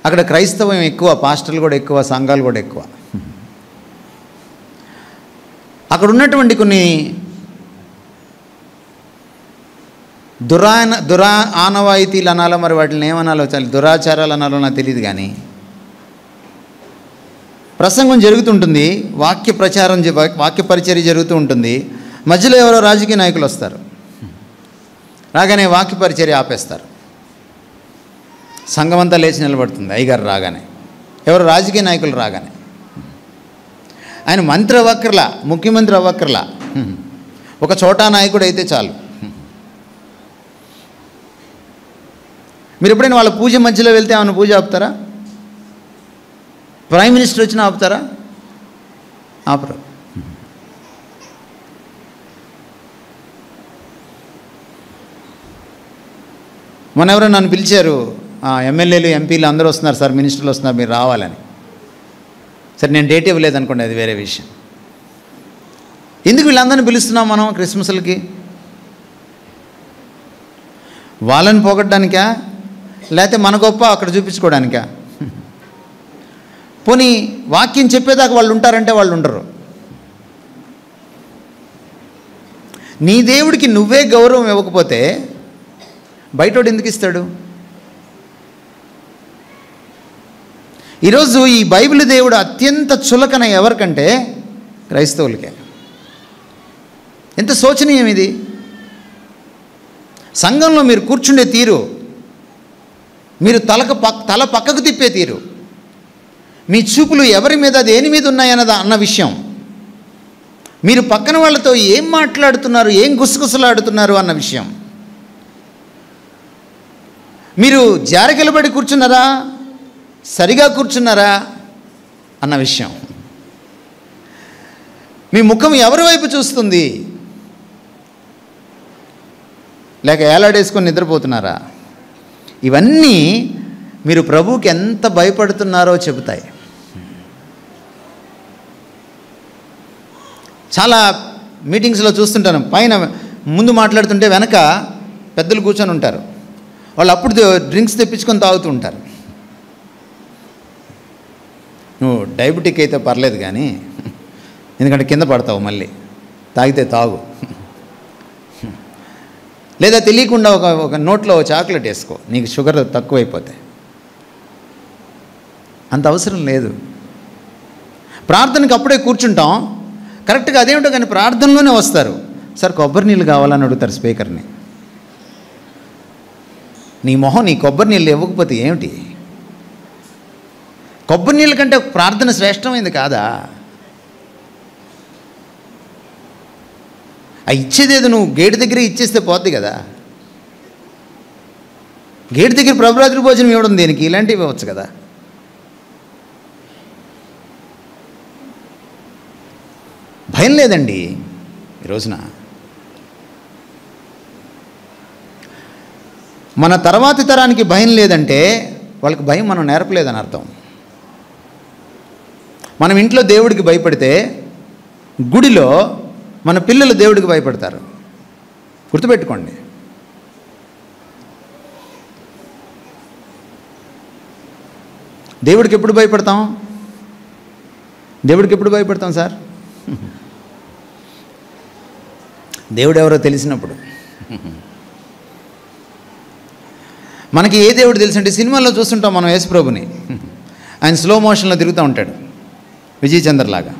అక్కడ క్రైస్తవం ఎక్కువ, పాస్టర్లు కూడా ఎక్కువ, సంఘాలు కూడా ఎక్కువ. అక్కడ ఉన్నటువంటి కొన్ని ఆనవాయితీలు అనాలో, మరి వాటిని ఏమనాలో, చాలా దురాచారాలు అనాలో నాకు తెలియదు. కానీ ప్రసంగం జరుగుతుంటుంది, వాక్య పరిచర్య జరుగుతూ ఉంటుంది. మధ్యలో ఎవరో రాజకీయ నాయకులు వస్తారు, రాగానే వాక్య పరిచర్య ఆపేస్తారు. సంఘం అంతా లేచి నిలబడుతుంది అయ్యగారు రాగానే, ఎవరు రాజకీయ నాయకులు రాగానే. ఆయన మంత్రి అవ్వక్కర్లా, ముఖ్యమంత్రి అవ్వక్కర్లా, ఒక చోటా నాయకుడు అయితే చాలు. మీరు ఎప్పుడైనా వాళ్ళ పూజ మధ్యలో వెళ్తే ఏమైనా పూజ ఆపుతారా? ప్రైమ్ మినిస్టర్ వచ్చినా ఆపుతారా? ఆపరు. మొన్న ఎవరో నన్ను పిలిచారు, ఎమ్మెల్యేలు ఎంపీలు అందరూ వస్తున్నారు సార్, మినిస్టర్లు వస్తున్నారు, మీరు రావాలని. సరే, నేను డేట్ ఇవ్వలేదు అనుకోండి, అది వేరే విషయం. ఎందుకు వీళ్ళందరినీ పిలుస్తున్నాం మనం క్రిస్మస్లకి? వాళ్ళని పోగొట్టడానికా, లేకపోతే మన గొప్ప అక్కడ చూపించుకోవడానికా? పోనీ వాక్యం చెప్పేదాకా వాళ్ళు ఉంటారంటే వాళ్ళు ఉండరు. నీ దేవుడికి నువ్వే గౌరవం ఇవ్వకపోతే బయటోడు ఎందుకు ఇస్తాడు? ఈరోజు ఈ బైబిల్ దేవుడు అత్యంత చులకన ఎవరికంటే క్రైస్తవులకే. ఎంత శోచనీయం ఇది! సంఘంలో మీరు కూర్చుండే తీరు, మీరు తల పక్కకు తిప్పే తీరు, మీ చూపులు ఎవరి మీద దేని మీద ఉన్నాయన్నదా విషయం, మీరు పక్కన వాళ్ళతో ఏం మాట్లాడుతున్నారు, ఏం గుసగుసలాడుతున్నారు అన్న విషయం, మీరు జారకిలబడి కూర్చున్నారా, సరిగా కూర్చున్నారా అన్న విషయం, మీ ముఖం ఎవరి వైపు చూస్తుంది, లేక ఏలాడేసుకొని నిద్రపోతున్నారా, ఇవన్నీ మీరు ప్రభువుకి ఎంత భయపడుతున్నారో చెబుతాయి. చాలా మీటింగ్స్లో చూస్తుంటాను, పైన ముందు మాట్లాడుతుంటే వెనక పెద్దలు కూర్చొని ఉంటారు, వాళ్ళు అప్పుడు డ్రింక్స్ తెప్పించుకొని తాగుతూ ఉంటారు. నువ్వు డయాబెటిక్ అయితే పర్లేదు కానీ, ఎందుకంటే కింద పడతావు, మళ్ళీ తాగితే తాగు, లేదా తెలియకుండా ఒక నోట్లో చాక్లెట్ వేసుకో, నీకు షుగర్ తక్కువైపోతే. అంత అవసరం లేదు. ప్రార్థనకి అప్పుడే కూర్చుంటాం, కరెక్ట్గా అదేమిటో కానీ ప్రార్థనలోనే వస్తారు, సార్ కొబ్బరి నీళ్ళు కావాలని అడుగుతారు స్పీకర్ని. నీ మొహం, నీ కొబ్బరి నీళ్ళు ఇవ్వకపోతే ఏమిటి? కొబ్బరి నీళ్ళ కంటే ప్రార్థన శ్రేష్టమైంది కాదా? ఆ ఇచ్చేదేదో నువ్వు గేటు దగ్గర ఇచ్చేస్తే పోద్ది కదా. గేటు దగ్గర ప్రభురాత్రి భోజనం ఇవ్వడం దేనికి? ఇలాంటివి ఇవ్వచ్చు కదా. భయం లేదండి ఈ రోజున. మన తర్వాతి తరానికి భయం లేదంటే వాళ్ళకి భయం మనం నేర్పలేదని అర్థం. మనం ఇంట్లో దేవుడికి భయపడితే గుడిలో మన పిల్లలు దేవుడికి భయపడతారు. గుర్తుపెట్టుకోండి. దేవుడికి ఎప్పుడు భయపడతాం? దేవుడికి ఎప్పుడు భయపడతాం సార్? దేవుడు ఎవరో తెలిసినప్పుడు. మనకి ఏ దేవుడు తెలుసంటే, సినిమాల్లో చూస్తుంటాం మనం యేసుప్రభుని, ఆయన స్లో మోషన్లో తిరుగుతూ ఉంటాడు విజయ్ చంద్రలాగా.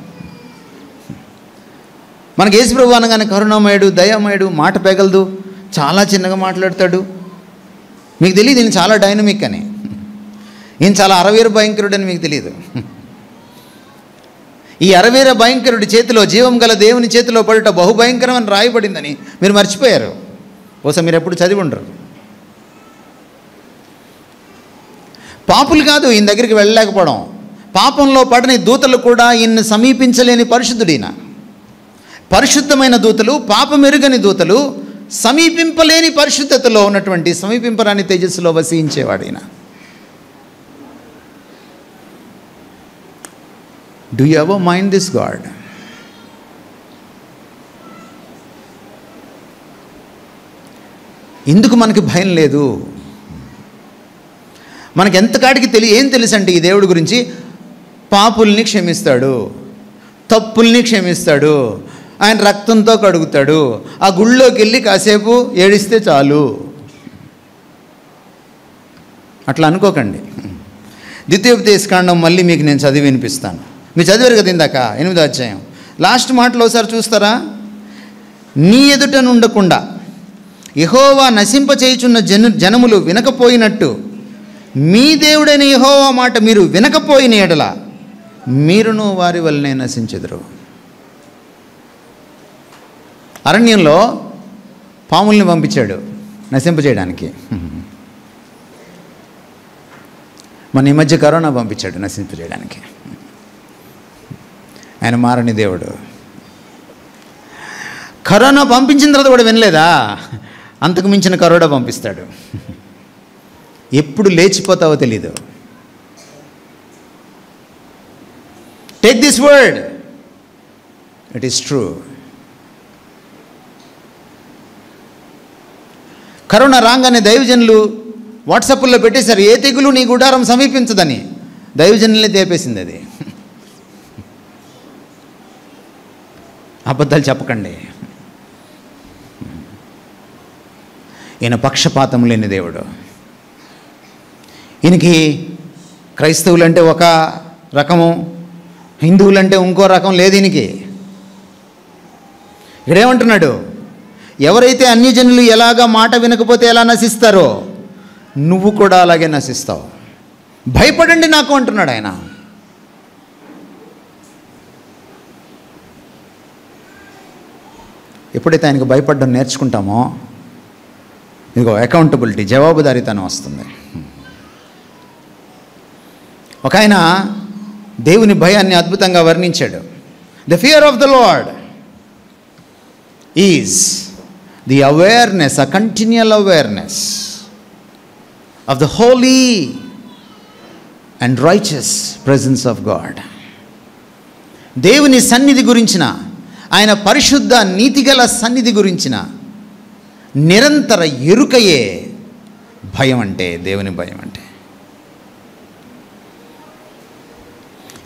మనకి యేసుప్రభు అనగానే కరుణామయుడు, దయామయుడు, మాట పెగలదు, చాలా చిన్నగా మాట్లాడతాడు. మీకు తెలియదు ఈయన చాలా డైనమిక్ అని, ఈయన చాలా అరవీర భయంకరుడు అని మీకు తెలియదు. ఈ అరవీర భయంకరుడి చేతిలో, జీవం గల దేవుని చేతిలో పడుట బహుభయంకరం అని రాయబడిందని మీరు మర్చిపోయారు. బహుశా మీరు ఎప్పుడు చదివి ఉండరు. పాపులు కాదు ఈయన దగ్గరికి వెళ్ళలేకపోవడం, పాపంలో పడని దూతలు కూడా ఈయన్ని సమీపించలేని పరిశుద్ధుడైన. పరిశుద్ధమైన దూతలు, పాపమెరుగని దూతలు, సమీపింపలేని పరిశుద్ధతలో ఉన్నటువంటి, సమీపింపరాని తేజస్సులో వసించేవాడైన. Do you ever mind this God? ఎందుకు మనకి భయం లేదు? మనకి ఎంతకాడికి ఏం తెలుసు అంటే ఈ దేవుడి గురించి, పాపుల్ని క్షమిస్తాడు, తప్పుల్ని క్షమిస్తాడు, ఆయన రక్తంతో కడుగుతాడు, ఆ గుళ్ళోకి వెళ్ళి కాసేపు ఏడిస్తే చాలు. అట్లా అనుకోకండి. ద్వితీయోపదేశకాండం మళ్ళీ మీకు నేను చదివి వినిపిస్తాను. మీరు చదివారు కదా ఇందాక 8వ అధ్యాయం లాస్ట్ మాటలో ఒకసారి చూస్తారా? నీ ఎదుట నుండకుండా యెహోవా నశింపచేయుచున్న జనములు వినకపోయినట్టు మీ దేవుడైన యెహోవా మాట మీరు వినకపోయిన ఎడల మీరును వారి వల్లనే నశించెదరు. అరణ్యంలో పాముల్ని పంపించాడు నశింపచేయడానికి. మన ఈ మధ్య కరోనా పంపించాడు నశింపచేయడానికి. ఆయన మారని దేవుడు. కరోనా పంపించిన తర్వాత కూడా వినలేదా? అంతకు మించిన కరోనా పంపిస్తాడు. ఎప్పుడు లేచిపోతావో తెలీదు. Take this word, it is true. Corona రాగానే దైవజనులు వాట్సాప్లో పెట్టేశారు, ఏ తెగులు నీ గుడారం సమీపించదని. దైవజనులనే తేపేసింది అది. అబద్ధాలు చెప్పకండి. ఈయన పక్షపాతం లేని దేవుడు. ఈయనకి క్రైస్తవులంటే ఒక రకము, హిందువులంటే ఇంకో రకం లేదు ఈయనకి. ఇక్కడేమంటున్నాడు? ఎవరైతే అన్యజనులు ఎలాగా మాట వినకపోతే ఎలా నశిస్తారో నువ్వు కూడా అలాగే నశిస్తావు. భయపడండి నాకు అంటున్నాడు ఆయన. ఎప్పుడైతే ఆయనకు భయపడడం నేర్చుకుంటామో ఇదిగో అకౌంటబిలిటీ, జవాబుదారీతనం వస్తుంది. ఒక ఆయన దేవుని భయాన్ని అద్భుతంగా వర్ణించాడు. The fear of the Lord is the awareness, a continual awareness of the holy and righteous presence of God. దేవుని సన్నిధి గురించిన, ఆయన పరిశుద్ధ నీతిగల సన్నిధి గురించిన నిరంతర ఎరుకయే భయం అంటే, దేవుని భయం అంటే.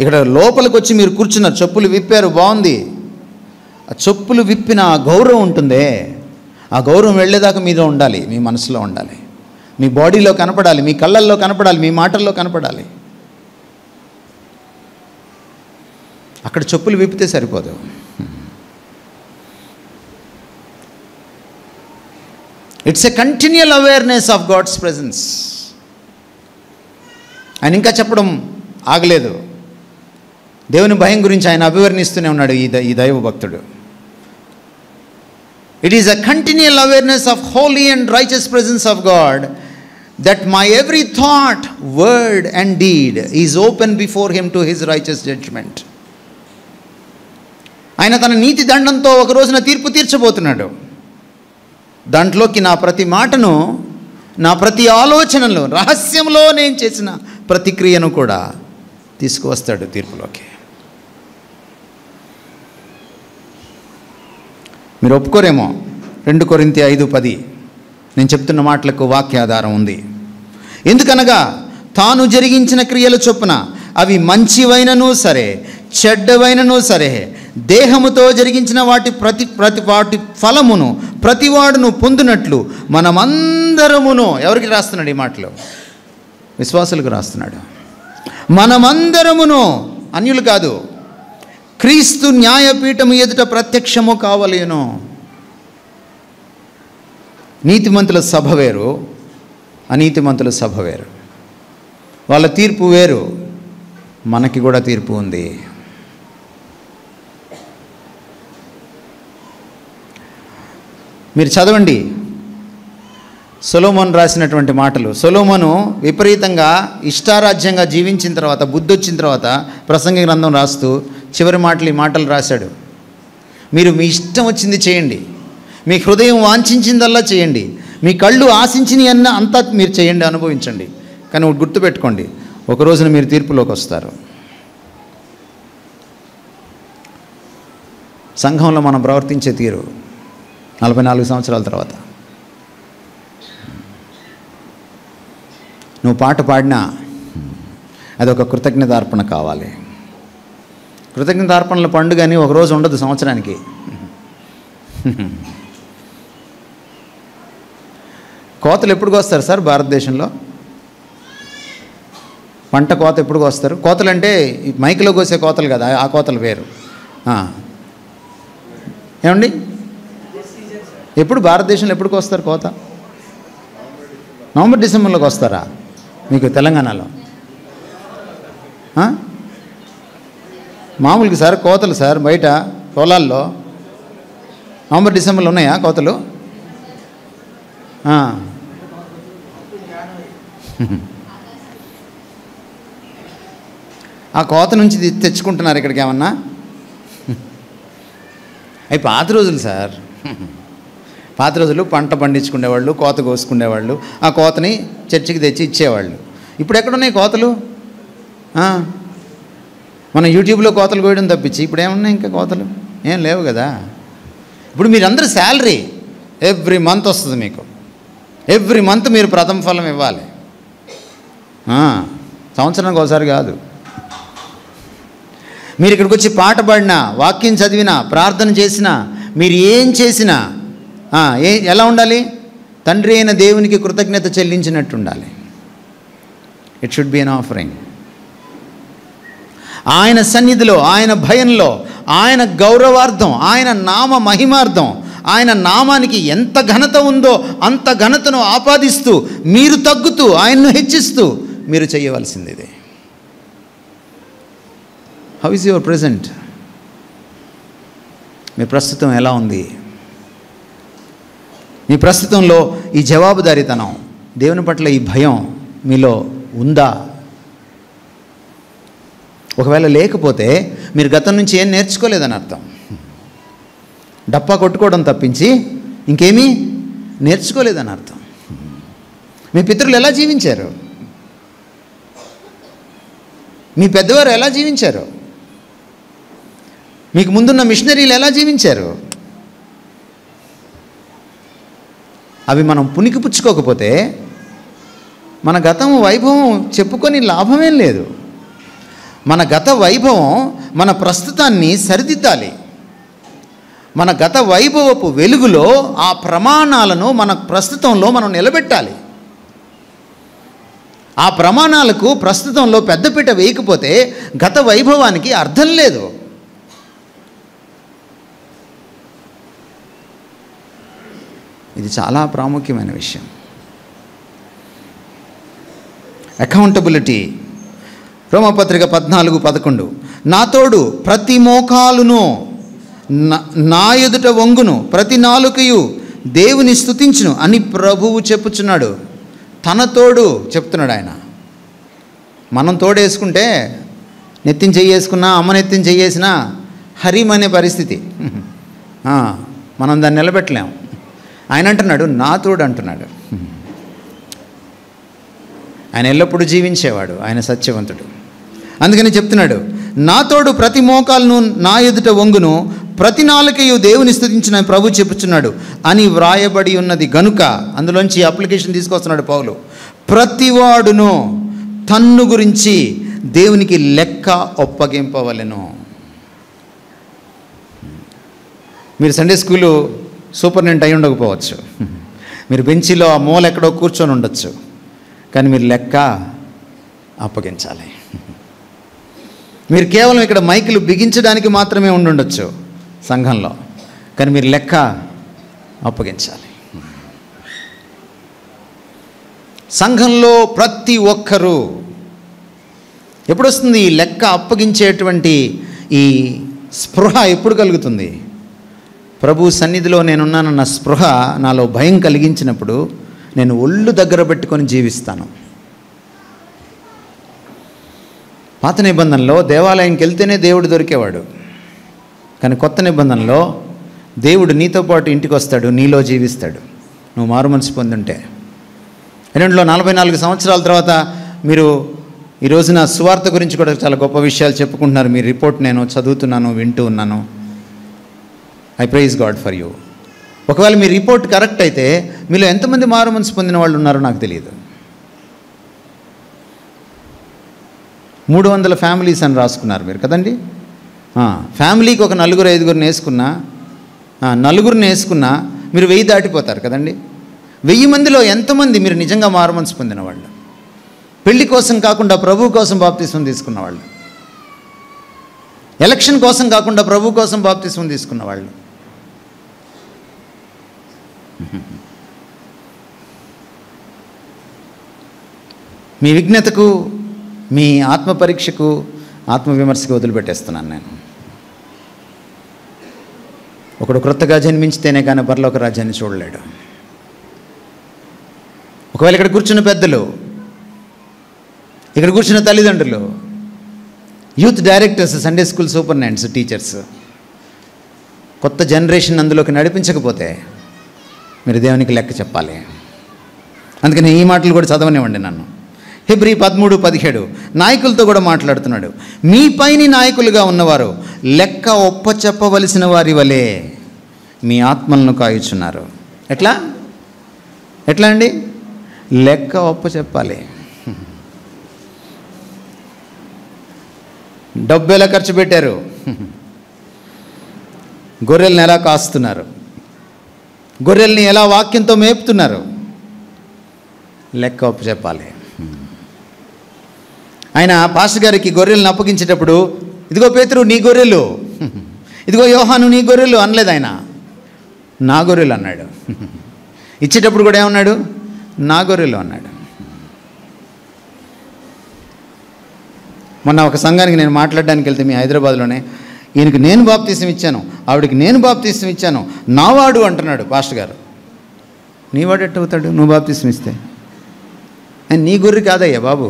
ఇక్కడ లోపలికి వచ్చి మీరు కూర్చున్నారు, చెప్పులు విప్పారు, బాగుంది. ఆ చెప్పులు విప్పిన ఆ గౌరవం ఉంటుందే, ఆ గౌరవం వెళ్ళేదాకా మీలో ఉండాలి, మీ మనసులో ఉండాలి, మీ బాడీలో కనపడాలి, మీ కళ్ళల్లో కనపడాలి, మీ మాటల్లో కనపడాలి. అక్కడ చెప్పులు విప్పితే సరిపోదు. It's a continual awareness of God's presence. ఆయన ఇంకా చెప్పడం ఆగలేదు. దేవుని భయం గురించి ఆయన అభివర్ణిస్తూనే ఉన్నాడు ఈ దైవ భక్తుడు. It is a continual awareness of holy and righteous presence of God, that my every thought, word and deed is open before him to his righteous judgment. ఆయన తన నీతి దండంతో ఒక రోజున తీర్పు తీర్చబోతున్నాడు. దాంట్లోకి నా ప్రతి మాటను, నా ప్రతి ఆలోచనలో, రహస్యంలో నేను చేసిన ప్రతిక్రియను కూడా తీసుకువస్తాడు తీర్పులోకి. మీరు ఒప్పుకోరేమో. 2 కొరింథీ 5:10 నేను చెప్తున్న మాటలకు వాక్యాధారం ఉంది. ఎందుకనగా తాను జరిగించిన క్రియల చొప్పున అవి మంచివైనను సరే చెడ్డవైనను సరే దేహముతో జరిగించిన వాటి వాటి ఫలమును ప్రతివాడును పొందినట్లు మనమందరమును, ఎవరికి రాస్తున్నాడు ఈ మాటలు? విశ్వాసులకు రాస్తున్నాడు. మనమందరమును, అన్యులు కాదు, క్రీస్తు న్యాయపీఠము ఎదుట ప్రత్యక్షము కావలేను. నీతిమంతుల సభ వేరు, అనీతిమంతుల సభ వేరు. వాళ్ళ తీర్పు వేరు, మనకి కూడా తీర్పు ఉంది. మీరు చదవండి సొలొమోను రాసినటువంటి మాటలు. సొలొమోను విపరీతంగా ఇష్టారాజ్యంగా జీవించిన తర్వాత, బుద్ధి వచ్చిన తర్వాత ప్రసంగి గ్రంథం రాస్తూ చివరి ఈ మాటలు రాశాడు. మీరు మీ ఇష్టం వచ్చింది చేయండి, మీ హృదయం వాంఛించిందల్లా చేయండి, మీ కళ్ళు ఆశించినవి అంతా మీరు చేయండి, అనుభవించండి. కానీ ఒకటి గుర్తుపెట్టుకోండి, ఒక రోజున మీరు తీర్పులోకి వస్తారు. సంఘంలో మనం ప్రవర్తించే తీరు 44 సంవత్సరాల తర్వాత నువ్వు పాట పాడినా అదొక కృతజ్ఞతార్పణ కావాలి. కృతజ్ఞతార్పణల పండుగ అని ఒకరోజు ఉండదు సంవత్సరానికి. కోతలు ఎప్పుడు కోస్తారు సార్ భారతదేశంలో? పంట కోత ఎప్పుడు కోస్తారు? కోతలు అంటే మైక్లో కోసే కోతలు కదా, ఆ కోతలు వేరు. ఏమండి, ఎప్పుడు భారతదేశంలో ఎప్పుడు కోస్తారు కోత? నవంబర్ డిసెంబర్లోకి వస్తారా మీకు తెలంగాణలో? మామూలుగా సార్ కోతలు సార్ బయట పొలాల్లో నవంబర్ డిసెంబర్లో ఉన్నాయా కోతలు? ఆ కోత నుంచి తెచ్చుకుంటున్నారు ఇక్కడికి ఏమన్నా? అవి పాత రోజులు సార్. పాత రోజులు పంట పండించుకునేవాళ్ళు, కోత కోసుకునేవాళ్ళు, ఆ కోతని చర్చికి తెచ్చి ఇచ్చేవాళ్ళు. ఇప్పుడు ఎక్కడున్నాయి కోతలు? మనం యూట్యూబ్లో కోతలు కోయడం తప్పించి ఇప్పుడు ఏమున్నాయి ఇంకా కోతలు? ఏం లేవు కదా. ఇప్పుడు మీరందరూ శాలరీ ఎవ్రీ మంత్ వస్తుంది మీకు. ఎవ్రీ మంత్ మీరు ప్రథమ ఫలం ఇవ్వాలి. సంవత్సరానికి ఒకసారి కాదు. మీరు ఇక్కడికి వచ్చి పాట పాడినా, వాక్యం చదివినా, ప్రార్థన చేసినా, మీరు ఏం చేసినా ఎలా ఉండాలి? తండ్రి అయిన దేవునికి కృతజ్ఞత చెల్లించినట్టు ఉండాలి. It should be an offering. ఆయన సన్నిధిలో, ఆయన భయంలో, ఆయన గౌరవార్థం, ఆయన నామ మహిమార్థం, ఆయన నామానికి ఎంత ఘనత ఉందో అంత ఘనతను ఆపాదిస్తూ, మీరు తగ్గుతూ ఆయన్ను హెచ్చిస్తూ మీరు చేయవలసింది ఇదే. How is your present? మీ ప్రస్తుతం ఎలా ఉంది? మీ ప్రస్తుతంలో ఈ జవాబుదారీతనం, దేవుని పట్ల ఈ భయం మీలో ఉందా? ఒకవేళ లేకపోతే మీరు గతం నుంచి ఏం నేర్చుకోలేదని అర్థం. డప్పా కొట్టుకోవడం తప్పించి ఇంకేమీ నేర్చుకోలేదని అర్థం. మీ పితరులు ఎలా జీవించారు? మీ పెద్దవారు ఎలా జీవించారు? మీకు ముందున్న మిషనరీలు ఎలా జీవించారు? అవి మనం పుణికిపుచ్చుకోకపోతే మన గతం వైభవం చెప్పుకొని లాభమేం లేదు. మన గత వైభవం మన ప్రస్తుతాన్ని సరిదిద్దాలి. మన గత వైభవపు వెలుగులో ఆ ప్రమాణాలను మన ప్రస్తుతంలో మనం నిలబెట్టాలి. ఆ ప్రమాణాలకు ప్రస్తుతంలో పెద్దపీట వేయకపోతే గత వైభవానికి అర్థం లేదు. ఇది చాలా ప్రాముఖ్యమైన విషయం. అకౌంటబిలిటీ. రోమపత్రిక 14:11 నా తోడు ప్రతి మోకాలును నా ఎదుట వంగును, ప్రతి నాలుకయు దేవుని స్తుతించును అని ప్రభువు చెప్పుచున్నాడు. తన తోడు చెప్తున్నాడు ఆయన. మనం తోడేసుకుంటే నెత్తిని చెయ్యేసుకున్నా, అమ్మ నెత్తిని చెయ్యేసినా హరిమనే పరిస్థితి. మనం దాన్ని నిలబెట్టలేము. ఆయన అంటున్నాడు నా తోడు అంటున్నాడు. ఆయన ఎల్లప్పుడూ జీవించేవాడు, ఆయన సత్యవంతుడు. అందుకని చెప్తున్నాడు నా తోడు ప్రతి మోకాలను నా ఎదుట వంగును, ప్రతి నాలుకయు దేవుని స్తుతించిన ప్రభు చెప్పుచున్నాడు అని వ్రాయబడి ఉన్నది గనుక. అందులోంచి అప్లికేషన్ తీసుకొస్తున్నాడు పౌలు. ప్రతివాడును తన్ను గురించి దేవునికి లెక్క ఒప్పగింపవలెను. మీరు సండే స్కూలు సూపరింటెండెంట్ అయి ఉండకపోవచ్చు, మీరు బెంచీలో ఆ మూల ఎక్కడో కూర్చొని ఉండొచ్చు, కానీ మీరు లెక్క అప్పగించాలి. మీరు కేవలం ఇక్కడ మైకులు బిగించడానికి మాత్రమే ఉండుండొచ్చు సంఘంలో, కానీ మీరు లెక్క అప్పగించాలి. సంఘంలో ప్రతి ఒక్కరూ ఎప్పుడు వస్తుంది ఈ లెక్క అప్పగించేటువంటి ఈ స్పృహ ఎప్పుడు కలుగుతుంది? ప్రభు సన్నిధిలో నేనున్నానన్న స్పృహ నాలో భయం కలిగించినప్పుడు నేను ఒళ్ళు దగ్గర పెట్టుకొని జీవిస్తాను. పాత నిబంధనలో దేవాలయంకి వెళ్తేనే దేవుడు దొరికేవాడు, కానీ కొత్త నిబంధనలో దేవుడు నీతో పాటు ఇంటికి వస్తాడు, నీలో జీవిస్తాడు, నువ్వు మారు మనసు పొందుంటే. 44 సంవత్సరాల తర్వాత మీరు ఈ రోజున సువార్త గురించి కూడా చాలా గొప్ప విషయాలు చెప్పుకుంటున్నారు. మీ రిపోర్ట్ నేను చదువుతున్నాను, వింటూ ఉన్నాను. I praise God for you. ఒకవేళ మీ రిపోర్ట్ కరెక్ట్ అయితే మీలో ఎంతమంది మారు మనసు పొందిన వాళ్ళు ఉన్నారో నాకు తెలియదు. 300 ఫ్యామిలీస్ అని రాసుకున్నారు మీరు కదండి. ఫ్యామిలీకి ఒక 4-5 వేసుకున్నా, 4 వేసుకున్నా మీరు 1000 దాటిపోతారు కదండి. 1000 మందిలో ఎంతమంది మీరు నిజంగా మారుమనసు పొందిన వాళ్ళు, పెళ్లి కోసం కాకుండా ప్రభు కోసం బాప్తిస్మం తీసుకున్న వాళ్ళు, ఎలక్షన్ కోసం కాకుండా ప్రభు కోసం బాప్తిస్మం తీసుకున్న వాళ్ళు? మీ విజ్ఞతకు, మీ ఆత్మ పరీక్షకు, ఆత్మవిమర్శకు వదిలిపెట్టేస్తున్నాను నేను. ఒకడు క్రొత్తగా జన్మించితేనే కానీ పరలోక రాజ్యాన్ని చూడలేడు. ఒకవేళ ఇక్కడ కూర్చున్న పెద్దలు, ఇక్కడ కూర్చున్న తల్లిదండ్రులు, youth directors, Sunday school superintendents, teachers, కొత్త జనరేషన్ అందులోకి నడిపించకపోతే మీరు దేవునికి లెక్క చెప్పాలి. అందుకని ఈ మాటలు కూడా చదవనివ్వండి నన్ను. హెబ్రీ 13:17 నాయకులతో కూడా మాట్లాడుతున్నాడు. మీ పైని నాయకులుగా ఉన్నవారు లెక్క ఒప్పచెప్పవలసిన వారి వలె మీ ఆత్మలను కాయుచున్నారు. ఎట్లా అండి? లెక్క ఒప్పచెప్పాలి. డబ్బు ఎలా ఖర్చు పెట్టారు, గొర్రెల్ని ఎలా కాస్తున్నారు, గొర్రెల్ని ఎలా వాక్యంతో మేపుతున్నారు, లెక్క ఒప్పచెప్పాలి. ఆయన పాస్టర్ గారికి గొర్రెలను అప్పగించేటప్పుడు, ఇదిగో పేతురు నీ గొర్రెలు, ఇదిగో యోహాను నీ గొర్రెలు అనలేదు. ఆయన నా గొర్రెలు అన్నాడు. ఇచ్చేటప్పుడు కూడా ఏమన్నాడు? నా గొర్రెలు అన్నాడు. మొన్న ఒక సంఘానికి నేను మాట్లాడడానికి వెళ్తే మీ హైదరాబాద్లోనే, ఈయనకి నేను బాప్తీసం ఇచ్చాను, ఆవిడకి నేను బాప్తీసం ఇచ్చాను, నావాడు అంటున్నాడు పాస్టర్ గారు. నీవాడు ఎట్టవుతాడు నువ్వు బాప్తీసం ఇస్తే? నీ గొర్రె కాదయ్యా బాబు,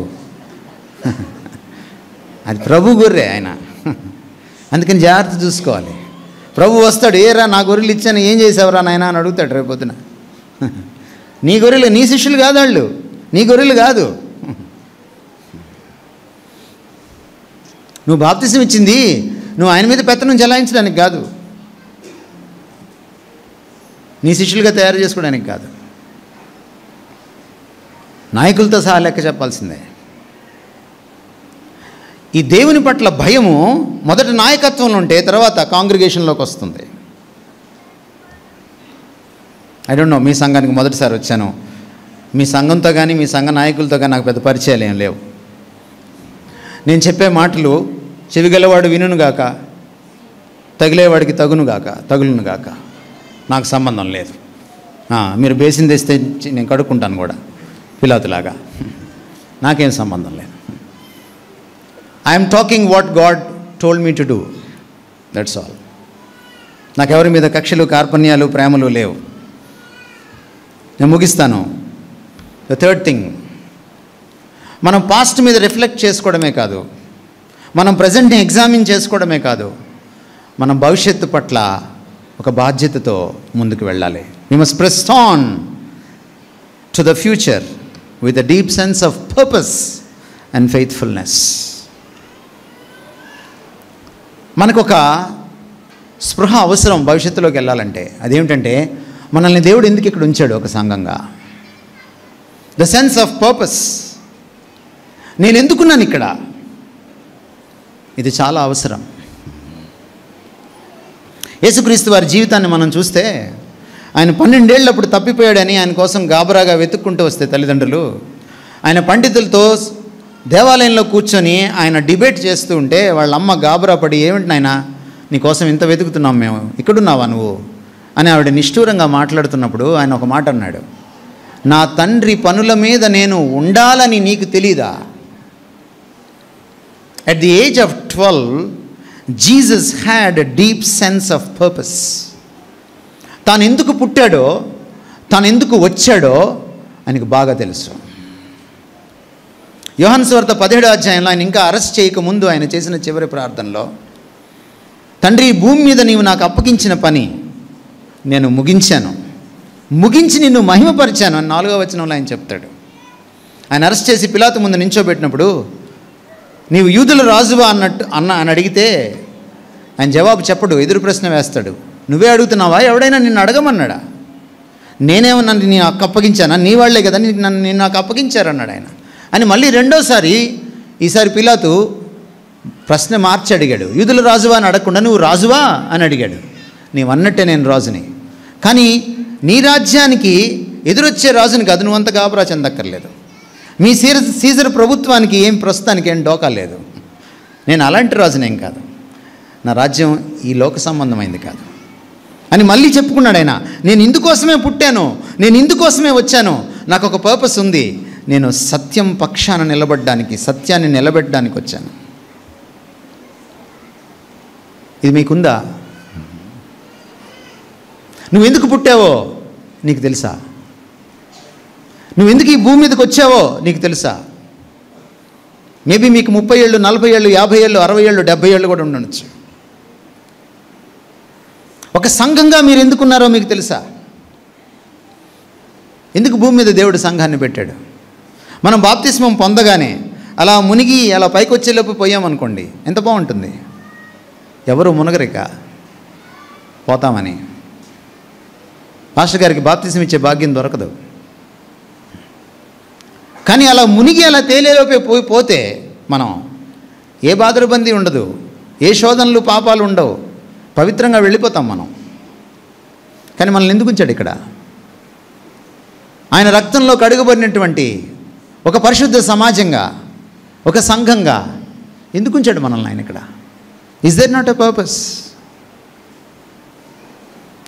అది ప్రభు గొర్రె ఆయన. అందుకని జాగ్రత్త చూసుకోవాలి. ప్రభు వస్తాడు, ఏరా నా గొర్రెలు ఇచ్చాను, ఏం చేసావురా నాయన అని అడుగుతాడు రేపు పొద్దున. నీ గొర్రెలు, నీ శిష్యులు కాదు వాళ్ళు, నీ గొర్రెలు కాదు. నువ్వు బాప్తిసం ఇచ్చింది నువ్వు ఆయన మీద పెత్తనం చెలాయించడానికి కాదు, నీ శిష్యులుగా తయారు చేసుకోవడానికి కాదు. నాయకులతో సహా లెక్క చెప్పాల్సిందే. ఈ దేవుని పట్ల భయము మొదట నాయకత్వంలో ఉంటే తర్వాత కాంగ్రిగేషన్లోకి వస్తుంది. ఐ డోంట్ నో, మీ సంఘానికి మొదటిసారి వచ్చాను, మీ సంఘంతో కానీ మీ సంఘ నాయకులతో కానీ నాకు పెద్ద పరిచయాలు ఏం లేవు. నేను చెప్పే మాటలు చెవిగలవాడు వినుగాక, తగిలేవాడికి తగులునుగాక, నాకు సంబంధం లేదు. మీరు బేసిన్ తెస్తే నేను కడుక్కుంటాను కూడా పిలాతులాగా, నాకేం సంబంధం లేదు. I'm talking what God told me to do, that's all. నాకెవరి మీద కక్షలు, కార్పణ్యాలు, ప్రేమలు లేవు. నేను ముగిస్తాను. ద థర్డ్ థింగ్, మనం పాస్ట్ మీద రిఫ్లెక్ట్ చేసుకోవడమే కాదు, మనం ప్రజెంట్ని ఎగ్జామిన్ చేసుకోవడమే కాదు, మనం భవిష్యత్తు పట్ల ఒక బాధ్యతతో ముందుకు వెళ్ళాలి. We must press on to the future with a deep sense of purpose and faithfulness. మనకొక స్పృహ అవసరం భవిష్యత్తులోకి వెళ్ళాలంటే. అదేమిటంటే, మనల్ని దేవుడు ఎందుకు ఇక్కడ ఉంచాడు ఒక సంఘంగా? The sense of purpose. నేను ఎందుకున్నాను ఇక్కడ? ఇది చాలా అవసరం. యేసుక్రీస్తు వారి జీవితాన్ని మనం చూస్తే, ఆయన 12 ఏళ్ళప్పుడు తప్పిపోయాడని ఆయన కోసం గాబరాగా వెతుక్కుంటూ వస్తే తల్లిదండ్రులు, ఆయన పండితులతో దేవాలయంలో కూర్చొని ఆయన డిబేట్ చేస్తూ ఉంటే వాళ్ళ అమ్మ గాబరా పడి, ఏమిటి నాయనా నీకోసం ఇంత వెతుకుతున్నాం మేము, ఇక్కడున్నావా నువ్వు అని ఆవిడ నిష్ఠూరంగా మాట్లాడుతున్నప్పుడు ఆయన ఒక మాట అన్నాడు, నా తండ్రి పనుల మీద నేను ఉండాలని నీకు తెలీదా? At the age of 12, Jesus had a deep sense of purpose. తాను ఎందుకు పుట్టాడో, తాను ఎందుకు వచ్చాడో ఆయనకు బాగా తెలుసు. యోహాను సువార్త 17వ అధ్యాయంలో ఆయన ఇంకా అరెస్ట్ చేయకముందు ఆయన చేసిన చివరి ప్రార్థనలో, తండ్రి భూమి మీద నీవు నాకు అప్పగించిన పని నేను ముగించి నిన్ను మహిమపరిచాను అని 4వ వచనంలో ఆయన చెప్తాడు. ఆయన అరెస్ట్ చేసి పిలాతు ముందు నించోబెట్టినప్పుడు, నీవు యూదుల రాజువా అని అడిగితే ఆయన జవాబు చెప్పడు, ఎదురు ప్రశ్న వేస్తాడు. నువ్వే అడుగుతున్నావా? ఎవడైనా నిన్ను అడగమన్నాడా? నేనేమన్నా నాకు అప్పగించానా? నీ వాళ్లే కదా నిన్ను నాకు అప్పగించారన్నాడు ఆయన. అని మళ్ళీ రెండోసారి ఈసారి పిలాతు ప్రశ్న మార్చి అడిగాడు. యూదుల రాజువా అని అడగకుండా నువ్వు రాజువా అని అడిగాడు. నీవన్నట్టే నేను రాజుని, కానీ నీ రాజ్యానికి ఎదురొచ్చే రాజుని కాదు, నువ్వు అంత గాబరా చెందక్కర్లేదు. మీ సీజర్ ప్రభుత్వానికి ఏం ప్రస్తుతానికి ఏం డోకా లేదు. నేను అలాంటి రాజునేం కాదు, నా రాజ్యం ఈ లోక సంబంధమైంది కాదు అని మళ్ళీ చెప్పుకున్నాడు ఆయన. నేను ఇందుకోసమే పుట్టాను, నేను ఇందుకోసమే వచ్చాను, నాకు ఒక పర్పస్ ఉంది. నేను సత్యం పక్షాన నిలబడ్డానికి, సత్యాన్ని నిలబెట్టడానికి వచ్చాను. ఇది మీకుందా? నువ్వెందుకు పుట్టావో నీకు తెలుసా? నువ్వెందుకు ఈ భూమి మీదకి వచ్చావో నీకు తెలుసా? మేబీ మీకు 30 ఏళ్ళు, 40 ఏళ్ళు, 50 ఏళ్ళు, 60 ఏళ్ళు, 70 ఏళ్ళు కూడా ఉండొచ్చు. ఒక సంఘంగా మీరు ఎందుకున్నారో మీకు తెలుసా? ఎందుకు భూమి మీద దేవుడు సంఘాన్ని పెట్టాడు? మనం బాప్తిస్మం పొందగానే అలా మునిగి అలా పైకి వచ్చేలోపు పోయామనుకోండి, ఎంత బాగుంటుంది. ఎవరు మునగరిక పోతామని. పాస్టర్ గారికి బాప్తిస్మం ఇచ్చే భాగ్యం దొరకదు. కానీ అలా మునిగి అలా తేలేలోపే పోతే మనం ఏ బాధరబందీ ఉండదు, ఏ శోధనలు పాపాలు ఉండవు, పవిత్రంగా వెళ్ళిపోతాం మనం. కానీ మనల్ని ఎందుకు ఉంచాడు ఇక్కడ? ఆయన రక్తంలో కడుగబడినటువంటి ఒక పరిశుద్ధ సమాజంగా, ఒక సంఘంగా ఎందుకు ఉంచాడు మనల్ని ఆయన ఇక్కడ? Is there not a purpose?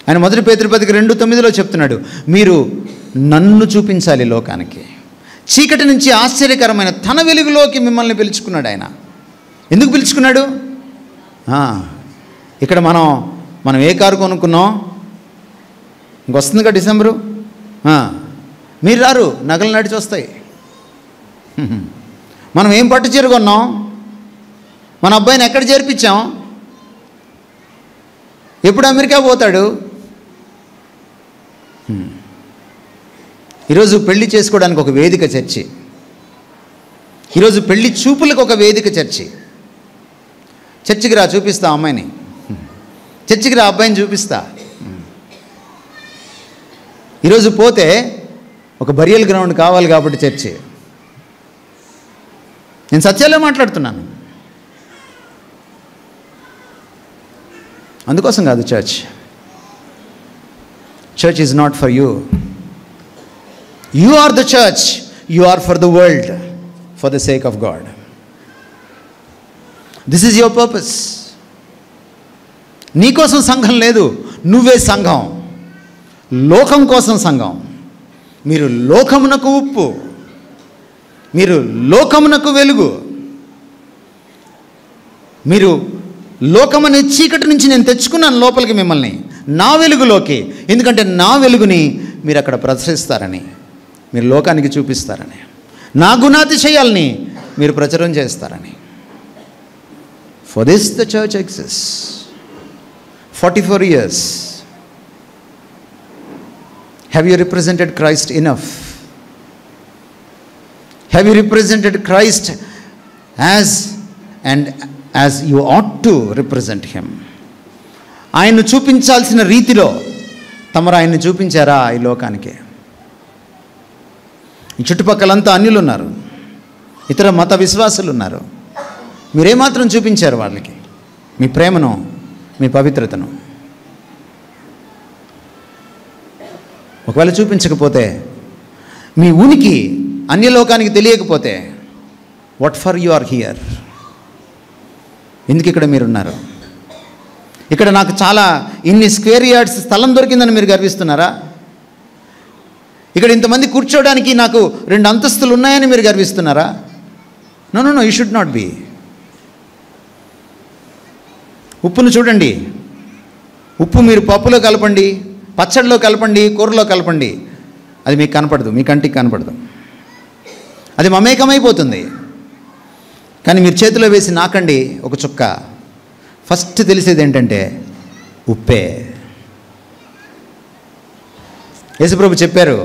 ఆయన 1 పేతురు 2:9 చెప్తున్నాడు, మీరు నన్ను చూపించాలి లోకానికి. చీకటి నుంచి ఆశ్చర్యకరమైన తన వెలుగులోకి మిమ్మల్ని పిలుచుకున్నాడు ఆయన. ఎందుకు పిలుచుకున్నాడు? ఇక్కడ మనం ఏ కారు కొనుక్కున్నాం? ఇంకొస్తుందిగా డిసెంబరు. మీరు రారు, నగలు నడిచి వస్తాయి. మనం ఏం పట్టు చీర కొన్నాం? మన అబ్బాయిని ఎక్కడ చేర్పించాం? ఎప్పుడు అమెరికా పోతాడు? ఈరోజు పెళ్లి చేసుకోవడానికి ఒక వేదిక చర్చి, ఈరోజు పెళ్లి చూపులకు ఒక వేదిక చర్చి. చర్చికి రా, చూపిస్తా అమ్మాయిని. చర్చికి రా, అబ్బాయిని చూపిస్తా. ఈరోజు పోతే ఒక బరియల్ గ్రౌండ్ కావాలి కాబట్టి చర్చి. నేను సత్యాలే మాట్లాడుతున్నాను, అందుకోసం కాదు church. Church is not for you. You are the church. You are for the world, for the sake of God. This is your purpose. నీ కోసం సంఘం లేదు, నువ్వే సంఘం. లోకం కోసం సంఘం. మీరు లోకమునకు ఉప్పు, మీరు లోకమునకు వెలుగు. మీరు లోకమనే చీకటి నుంచి నేను తెచ్చుకున్నాను లోపలికి మిమ్మల్ని, నా వెలుగులోకి. ఎందుకంటే నా వెలుగుని మీరు అక్కడ ప్రదర్శిస్తారని, మీరు లోకానికి చూపిస్తారని, నా గుణాతిశయాల్ని మీరు ప్రచారం చేస్తారని. For this the church exists. 44 years. Have you represented Christ enough? Have you represented Christ as you ought to represent him? ఆయన్ను చూపించాల్సిన రీతిలో తమరు ఆయన్ని చూపించారా ఈ లోకానికి? ఈ చుట్టుపక్కలంతా అన్యులు ఉన్నారు, ఇతర మత విశ్వాసులు ఉన్నారు. మీరేమాత్రం చూపించారు వాళ్ళకి మీ ప్రేమను, మీ పవిత్రతను? ఒకవేళ చూపించకపోతే, మీ ఉనికి అన్యలోకానికి తెలియకపోతే, what for you are here? ఎందుకు ఇక్కడ మీరున్నారు? ఇక్కడ నాకు చాలా ఇన్ని స్క్వేర్ యార్డ్స్ స్థలం దొరికిందని మీరు గర్విస్తున్నారా? ఇక్కడ ఇంతమంది కూర్చోవడానికి నాకు 2 అంతస్తులు ఉన్నాయని మీరు గర్విస్తున్నారా? No no no, you should not be. ఉప్పును చూడండి, ఉప్పు మీరు పప్పులో కలపండి, పచ్చడిలో కలపండి, కూరలో కలపండి, అది మీకు కనపడదు, మీ కంటికి కనపడదు, అది మమేకమైపోతుంది. కానీ మీరు చేతిలో వేసి నాకండి ఒక చుక్క, ఫస్ట్ తెలిసేది ఏంటంటే ఉప్పే. యేసుప్రభు చెప్పారు,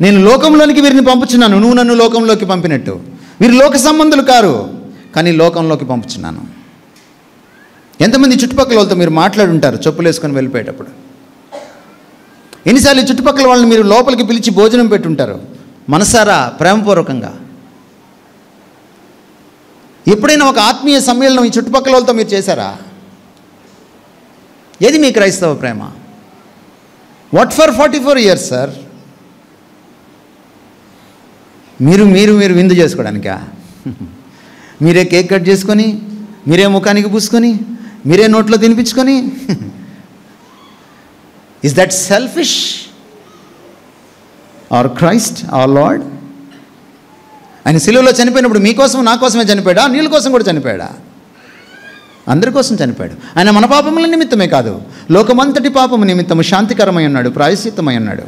నేను లోకంలోనికి వీరిని పంపుచున్నాను, నువ్వు నన్ను లోకంలోకి పంపినట్టు. వీరు లోక సంబంధులు కారు, కానీ లోకంలోకి పంపుచున్నాను. ఎంతమంది చుట్టుపక్కల వాళ్ళతో మీరు మాట్లాడుంటారు చెప్పులు వేసుకొని వెళ్ళిపోయేటప్పుడు? ఎన్నిసార్లు చుట్టుపక్కల వాళ్ళని మీరు లోపలికి పిలిచి భోజనం పెట్టుంటారు మనసారా, ప్రేమపూర్వకంగా? ఎప్పుడైనా ఒక ఆత్మీయ సమ్మేళనం ఈ చుట్టుపక్కల వాళ్ళతో మీరు చేశారా? ఏది మీ క్రైస్తవ ప్రేమ? What for 44 years sir? మీరు మీరు మీరు విందు చేసుకోవడానికా? మీరే కేక్ కట్ చేసుకొని, మీరే ముఖానికి పూసుకొని, మీరే నోట్లో తినిపించుకొని, is that selfish or Christ or Lord? ఆయన శిలువలో చనిపోయినప్పుడు మీకోసం నా కోసమే చనిపోయాడా? నీళ్ళ కోసం కూడా చనిపోయాడా? అందరి కోసం చనిపోయాడు. ఆయన మన పాపముల నిమిత్తమే కాదు, లోకమంతటి పాపము నిమిత్తము శాంతికరమై ఉన్నాడు, ప్రాయశ్చిత్తమై ఉన్నాడు.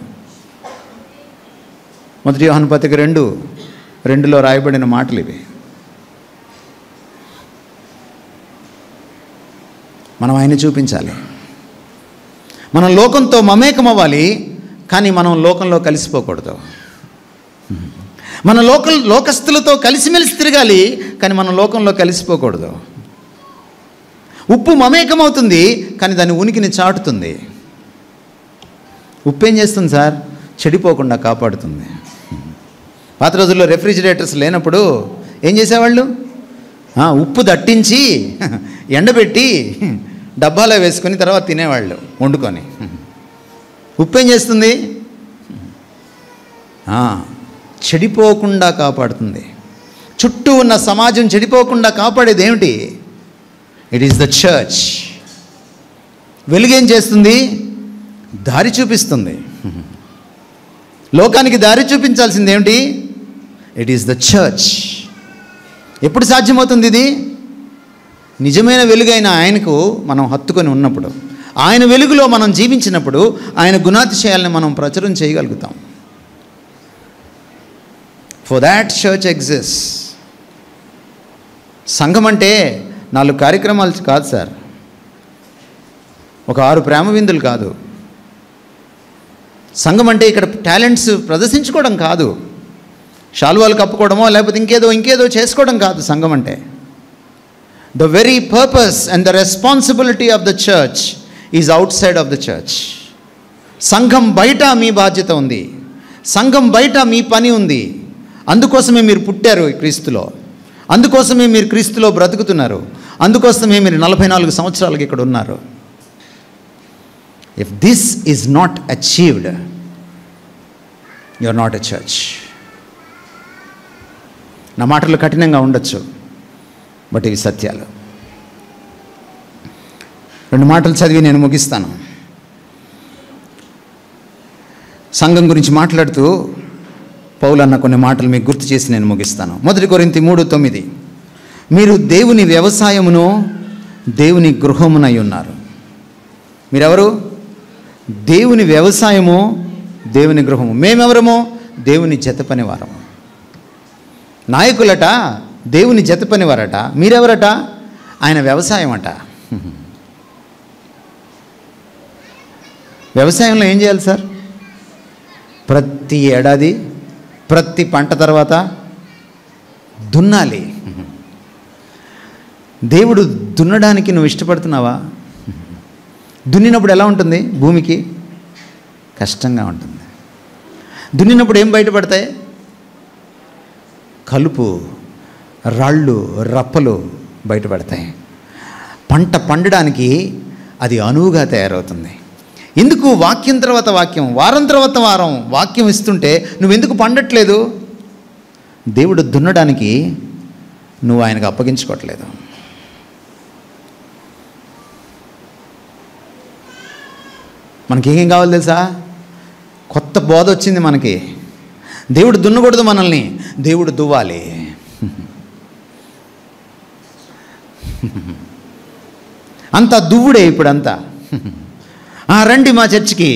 1 యోహాను పత్రిక 2:2లో రాయబడిన మాటలు ఇవి. మనం ఆయన చూపించాలి. మనం లోకంతో మమేకం అవ్వాలి, కానీ మనం లోకంలో కలిసిపోకూడదు. మన లోకస్తులతో కలిసిమెలిసి తిరగాలి, కానీ మనం లోకంలో కలిసిపోకూడదు. ఉప్పు మమేకం అవుతుంది, కానీ దాని ఉనికిని చాటుతుంది. ఉప్పు ఏం చేస్తుంది సార్? చెడిపోకుండా కాపాడుతుంది. పాత రోజుల్లో రెఫ్రిజిరేటర్స్ లేనప్పుడు ఏం చేసేవాళ్ళు? ఉప్పు దట్టించి ఎండబెట్టి డబ్బాలో వేసుకొని తర్వాత తినేవాళ్ళు వండుకొని. ఉప్పు ఏం చేస్తుంది? చెడిపోకుండా కాపాడుతుంది. చుట్టూ ఉన్న సమాజం చెడిపోకుండా కాపాడేది ఏమిటి? It is the church. వెలుగేం చేస్తుంది? దారి చూపిస్తుంది. లోకానికి దారి చూపించాల్సింది ఏమిటి? It is the church. ఎప్పుడు సాధ్యమవుతుంది ఇది? నిజమైన వెలుగైన ఆయనకు మనం హత్తుకొని ఉన్నప్పుడు, ఆయన వెలుగులో మనం జీవించినప్పుడు, ఆయన గుణాతిశయాలను మనం ప్రచురం చేయగలుగుతాం. For that church exist. సంఘం అంటే 4 కార్యక్రమాలు కాదు సార్, ఒక 6 ప్రేమ విందులు కాదు. సంఘం అంటే ఇక్కడ టాలెంట్స్ ప్రదర్శించుకోవడం కాదు, శాలువాలు కప్పుకోవడమో లేకపోతే ఇంకేదో చేసుకోవడం కాదు. సంఘం అంటే the very purpose and the responsibility of the church is out side of the church. సంఘం బయట మీ బాధ్యత ఉంది, సంఘం బయట మీ పని ఉంది. అందుకోసమే మీరు పుట్టారు క్రీస్తులో, అందుకోసమే మీరు క్రీస్తులో బ్రతుకుతున్నారు, అందుకోసమే మీరు 44 సంవత్సరాలకి ఇక్కడ ఉన్నారు. If this is not achieved, you are not a church. నా మాటలు కఠినంగా ఉండొచ్చు, బట్ ఇవి సత్యాలు. 2 మాటలు చదివి నేను ముగిస్తాను. సంఘం గురించి మాట్లాడుతూ పౌలు అన్న కొన్ని మాటలు మీకు గుర్తు చేసి నేను ముగిస్తాను. 1 కొరింథీ 3:9, మీరు దేవుని వ్యవసాయమును దేవుని గృహమునై ఉన్నారు. మీరెవరు? దేవుని వ్యవసాయము, దేవుని గృహము. మేమెవరము? దేవుని జత పనివారము. నాయకులట దేవుని జత పనివారట, మీరెవరట? ఆయన వ్యవసాయం అట. వ్యవసాయంలో ఏం చేయాలి సార్? ప్రతి ఏడాది ప్రతి పంట తర్వాత దున్నాలి. దేవుడు దున్నడానికి నువ్వు ఇష్టపడుతున్నావా? దున్నినప్పుడు ఎలా ఉంటుంది? భూమికి కష్టంగా ఉంటుంది. దున్నినప్పుడు ఏం బయటపడతాయి? కలుపు, రాళ్ళు, రప్పలు బయటపడతాయి. పంట పండడానికి అది అనువుగా తయారవుతుంది. ఎందుకు? వాక్యం తర్వాత వాక్యం, వారం తర్వాత వారం వాక్యం ఇస్తుంటే నువ్వెందుకు పండట్లేదు? దేవుడు దున్నడానికి నువ్వు ఆయనకు అప్పగించుకోవట్లేదు. మనకేం కావాలి తెలుసా? కొత్త బోధ వచ్చింది మనకి. దేవుడు దున్నకూడదు మనల్ని, దేవుడు దువ్వాలి. అంతా దువ్వుడే ఇప్పుడంతా. రండి మా చర్చికి,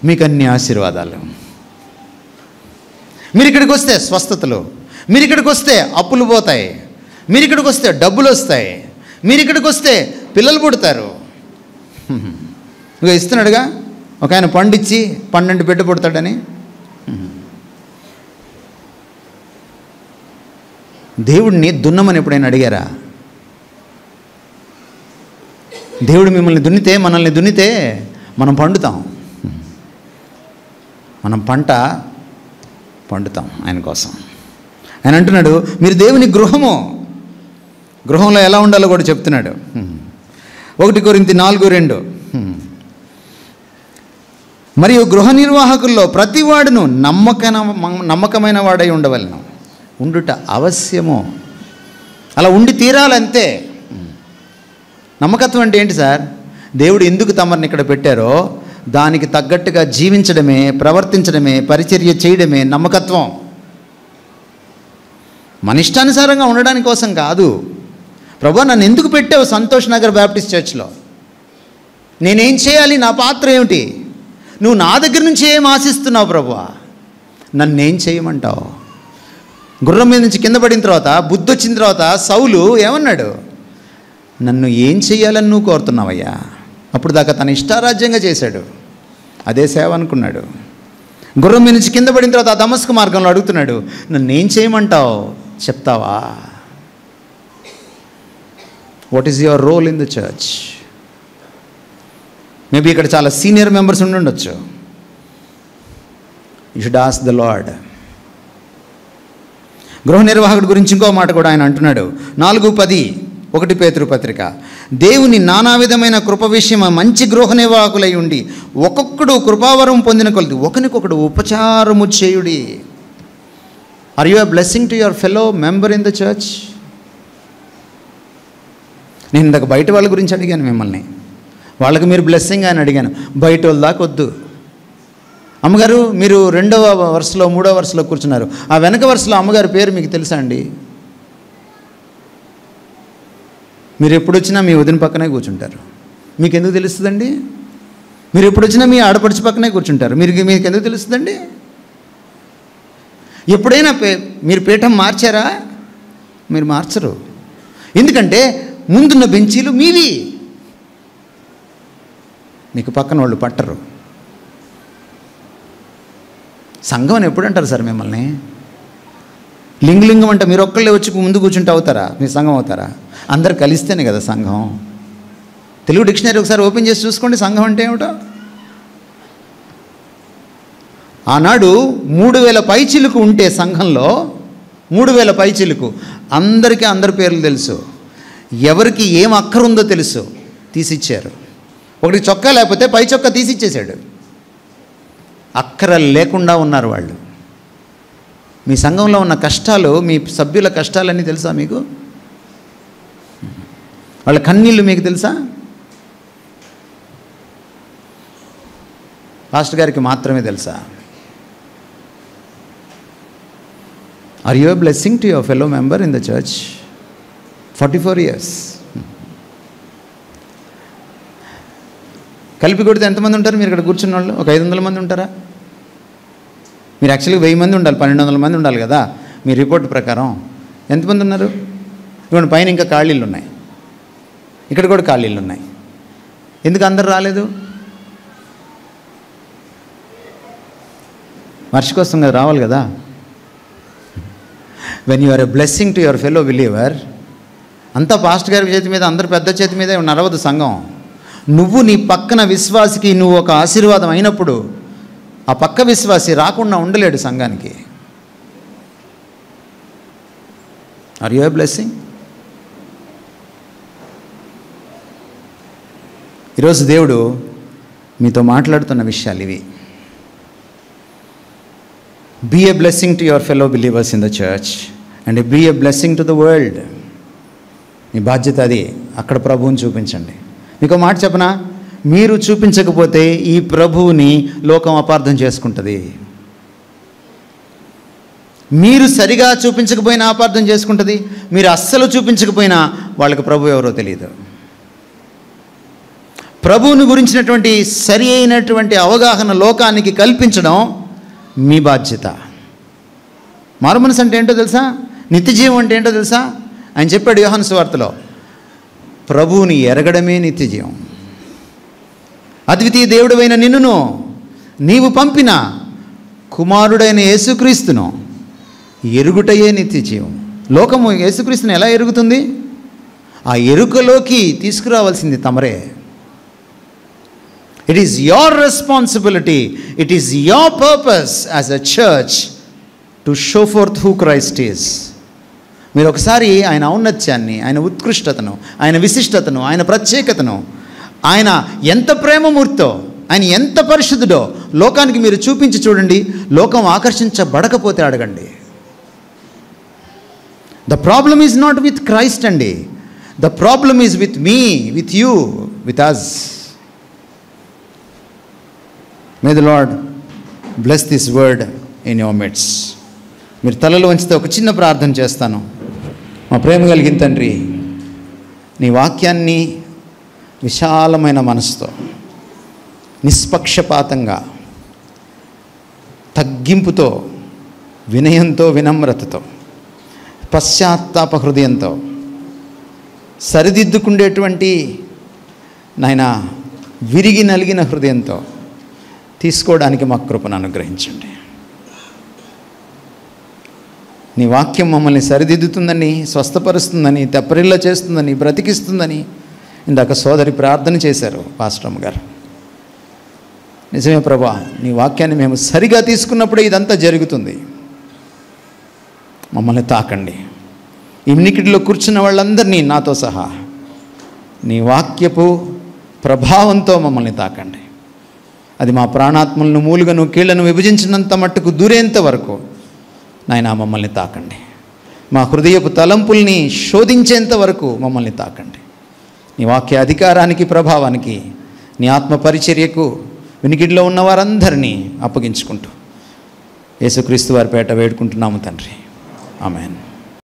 మీకు అన్ని ఆశీర్వాదాలు. మీరు ఇక్కడికి వస్తే స్వస్థతలు, మీరు ఇక్కడికి వస్తే అప్పులు పోతాయి, మీరు ఇక్కడికి వస్తే డబ్బులు వస్తాయి, మీరు ఇక్కడికి వస్తే పిల్లలు పుడతారు. ఇక ఇస్తున్నాడుగా ఒక ఆయన పండిచ్చి 12 బిడ్డ పుడతాడని. దేవుడిని దున్నమని ఎప్పుడైనా అడిగారా? దేవుడు మిమ్మల్ని దున్నితే, మనల్ని దున్నితే మనం పండుతాం. మనం పంట పండుతాం ఆయన కోసం. ఆయన అంటున్నాడు, మీరు దేవుని గృహము. గృహంలో ఎలా ఉండాలో కూడా చెప్తున్నాడు. 1 కొరింథీ 4:2. మరియు గృహ నిర్వాహకుల్లో ప్రతివాడును నమ్మకమైన వాడై ఉండవలను. ఉండుట అవశ్యము, అలా ఉండి తీరాలంతే. నమ్మకత్వం అంటే ఏంటి సార్? దేవుడు ఎందుకు తమరిని ఇక్కడ పెట్టారో దానికి తగ్గట్టుగా జీవించడమే, ప్రవర్తించడమే, పరిచర్య చేయడమే నమ్మకత్వం. మన ఇష్టానుసారంగా ఉండడానికి కోసం కాదు. ప్రభువా, నన్ను ఎందుకు పెట్టావు సంతోష్ నగర్ బ్యాప్టిస్ట్ చర్చ్లో? నేనేం చేయాలి? నా పాత్ర ఏమిటి? నువ్వు నా దగ్గర నుంచి ఏం ఆశిస్తున్నావు ప్రభువా? నన్నేం చేయమంటావు? గుర్రం మీద నుంచి కింద పడిన తర్వాత, బుద్ధి వచ్చిన తర్వాత సౌలు ఏమన్నాడు? నన్ను ఏం చేయాలని నువ్వు కోరుతున్నావయ్యా? అప్పుడు దాకా తన ఇష్టారాజ్యంగా చేశాడు. అదే సేవ అనుకున్నాడు. గుర్రం మీద నుంచి కింద పడిన తర్వాత ఆ దమస్కు మార్గంలో అడుగుతున్నాడు, నన్ను ఏం చేయమంటావు? చెప్తావా? What is your role in the church? Maybe ఇక్కడ చాలా సీనియర్ మెంబర్స్ ఉండొచ్చు. You should ask the Lord. గృహ నిర్వాహకుడి గురించి ఇంకో మాట కూడా ఆయన అంటున్నాడు. 4:10 1 పేతురు పత్రిక. దేవుని నానా విధమైన కృప విషయం మంచి గృహ నిర్వాహకులై ఉండి ఒక్కొక్కడు కృపావరం పొందిన కొలది ఒకరికొకడు ఉపచారము చేయుడి. Are you a blessing to your fellow member in the church? నేను ఇందాక బయట వాళ్ళ గురించి అడిగాను మిమ్మల్ని. వాళ్ళకి మీరు బ్లెస్సింగ్ అని అడిగాను. బయట వాళ్ళ దాకా వద్దు. అమ్మగారు, మీరు 2వ వరుసలో 3వ వరుసలో కూర్చున్నారు. ఆ వెనక వరుసలో అమ్మగారి పేరు మీకు తెలుసా అండి? మీరు ఎప్పుడు వచ్చినా మీ వదిన పక్కనే కూర్చుంటారు. మీకు ఎందుకు తెలుస్తుందండి? మీరు ఎప్పుడు వచ్చినా మీ ఆడపడుచు పక్కనే కూర్చుంటారు. మీకు ఎందుకు తెలుస్తుందండి? ఎప్పుడైనా మీరు పీఠం మార్చారా? మీరు మార్చరు. ఎందుకంటే ముందున్న బెంచీలు మీవి, మీకు పక్కన వాళ్ళు పట్టరు. సంఘం అని ఎప్పుడు అంటారు సార్ మిమ్మల్ని? లింగలింగం అంటే మీరు ఒక్కళ్ళే వచ్చి ముందు కూర్చుంటే అవుతారా? మీ సంఘం అవుతారా? అందరు కలిస్తేనే కదా సంఘం. తెలుగు డిక్షనరీ ఒకసారి ఓపెన్ చేసి చూసుకోండి, సంఘం అంటే ఏమిటో. ఆనాడు 3000 పైచిలుకు ఉంటే సంఘంలో 3000 పైచిలుకు అందరికీ అందరి పేర్లు తెలుసు. ఎవరికి ఏం అక్కరుందో తెలుసు. తీసిచ్చారు. ఒకటి చొక్కా లేకపోతే పై చొక్కా తీసిచ్చేశాడు. అక్కర లేకుండా ఉన్నారు వాళ్ళు. మీ సంఘంలో ఉన్న కష్టాలు, మీ సభ్యుల కష్టాలన్నీ తెలుసా మీకు? వాళ్ళ కన్నీళ్ళు మీకు తెలుసా? పాస్టర్ గారికి మాత్రమే తెలుసా? Are you a blessing to your fellow member in the church? 44 years. కలిపి కొడితే ఎంతమంది ఉంటారు మీరు ఇక్కడ కూర్చున్న వాళ్ళు? ఒక 500 మంది ఉంటారా? మీరు యాక్చువల్గా 1000 మంది ఉండాలి, 1200 మంది ఉండాలి కదా మీ రిపోర్ట్ ప్రకారం. ఎంతమంది ఉన్నారు? ఇవ్వండి, పైన ఇంకా ఖాళీలు ఉన్నాయి, ఇక్కడ కూడా ఖాళీలు ఉన్నాయి. ఎందుకు అందరు రాలేదు? వార్షికోత్సవం కదా, రావాలి కదా. When you are a blessing to your fellow believer, అంతా పాస్టర్ గారి చేతి మీద, అందరు పెద్ద చేతి మీద నడవదు సంఘం. నువ్వు నీ పక్కన విశ్వాసికి నువ్వు ఒక ఆశీర్వాదం అయినప్పుడు ఆ పక్క విశ్వాసి రాకుండా ఉండలేడు సంఘానికి. Are you a blessing? ఈరోజు దేవుడు మీతో మాట్లాడుతున్న విషయాలు ఇవి. Be a blessing to your fellow believers in the church and be a blessing to the world. మీ బాధ్యత అది. అక్కడ ప్రభువుని చూపించండి. మీకు మాట చెప్పనా? మీరు చూపించకపోతే ఈ ప్రభువుని లోకం అపార్థం చేసుకుంటుంది. మీరు సరిగా చూపించకపోయినా అపార్థం చేసుకుంటుంది. మీరు అస్సలు చూపించకపోయినా వాళ్ళకి ప్రభు ఎవరో తెలియదు. ప్రభువుని గురించినటువంటి సరి అయినటువంటి అవగాహన లోకానికి కల్పించడం మీ బాధ్యత. మారుమనసు అంటే ఏంటో తెలుసా? నిత్యజీవం అంటే ఏంటో తెలుసా? ఆయన చెప్పాడు యోహాను సువార్తలో, ప్రభువుని ఎరగడమే నిత్యజీవం. అద్వితీయ దేవుడైన నిన్నును నీవు పంపిన కుమారుడైన యేసుక్రీస్తును ఎరుగుటయే నిత్యజీవం. లోకము యేసుక్రీస్తుని ఎలా ఎరుగుతుంది? ఆ ఎరుకలోకి తీసుకురావాల్సింది తమరే. It is your responsibility, it is your purpose as a church to show forth who Christ is. మీరు ఒకసారి ఆయన ఔన్నత్యాన్ని, ఆయన ఉత్కృష్టతను, ఆయన విశిష్టతను, ఆయన ప్రత్యేకతను, ఆయన ఎంత ప్రేమమూర్తో, ఆయన ఎంత పరిశుద్ధుడో లోకానికి మీరు చూపించి చూడండి. లోకం ఆకర్షించబడకపోతే అడగండి. The problem is not with Christ అండి. The problem is with me, with you, with us. May the Lord bless this word in your midst. మీరు తలలో వంచితే ఒక చిన్న ప్రార్థన చేస్తాను. మా ప్రేమ కలిగిన తండ్రి, నీ వాక్యాన్ని విశాలమైన మనసుతో, నిష్పక్షపాతంగా, తగ్గింపుతో, వినయంతో, వినమ్రతతో, పశ్చాత్తాప హృదయంతో, సరిదిద్దుకుండేటువంటి నాయన విరిగి నలిగిన హృదయంతో తీసుకోవడానికి మాకు కృపను అనుగ్రహించండి. నీ వాక్యం మమ్మల్ని సరిదిద్దుతుందని, స్వస్థపరుస్తుందని, తెప్పరిల్ల చేస్తుందని, బ్రతికిస్తుందని ఇందాక సోదరి ప్రార్థన చేశారు పాస్టమ్ గారు. నిజమే ప్రభా, నీ వాక్యాన్ని మేము సరిగా తీసుకున్నప్పుడే ఇదంతా జరుగుతుంది. మమ్మల్ని తాకండి. ఈ వినికిడిలో కూర్చున్న వాళ్ళందరినీ నాతో సహా నీ వాక్యపు ప్రభావంతో మమ్మల్ని తాకండి. అది మా ప్రాణాత్మలను, మూలుగను, కీళ్లను విభజించినంత మట్టుకు దూరేంత వరకు నాయనా మమ్మల్ని తాకండి. మా హృదయపు తలంపుల్ని శోధించేంత వరకు మమ్మల్ని తాకండి. నీ వాక్య అధికారానికి, ప్రభావానికి, నీ ఆత్మ పరిచర్యకు వినికిడిలో ఉన్న వారందరినీ అప్పగించుకుంటూ యేసుక్రీస్తు వారి పేట వేడుకుంటున్నాము తండ్రి. ఆమేన్.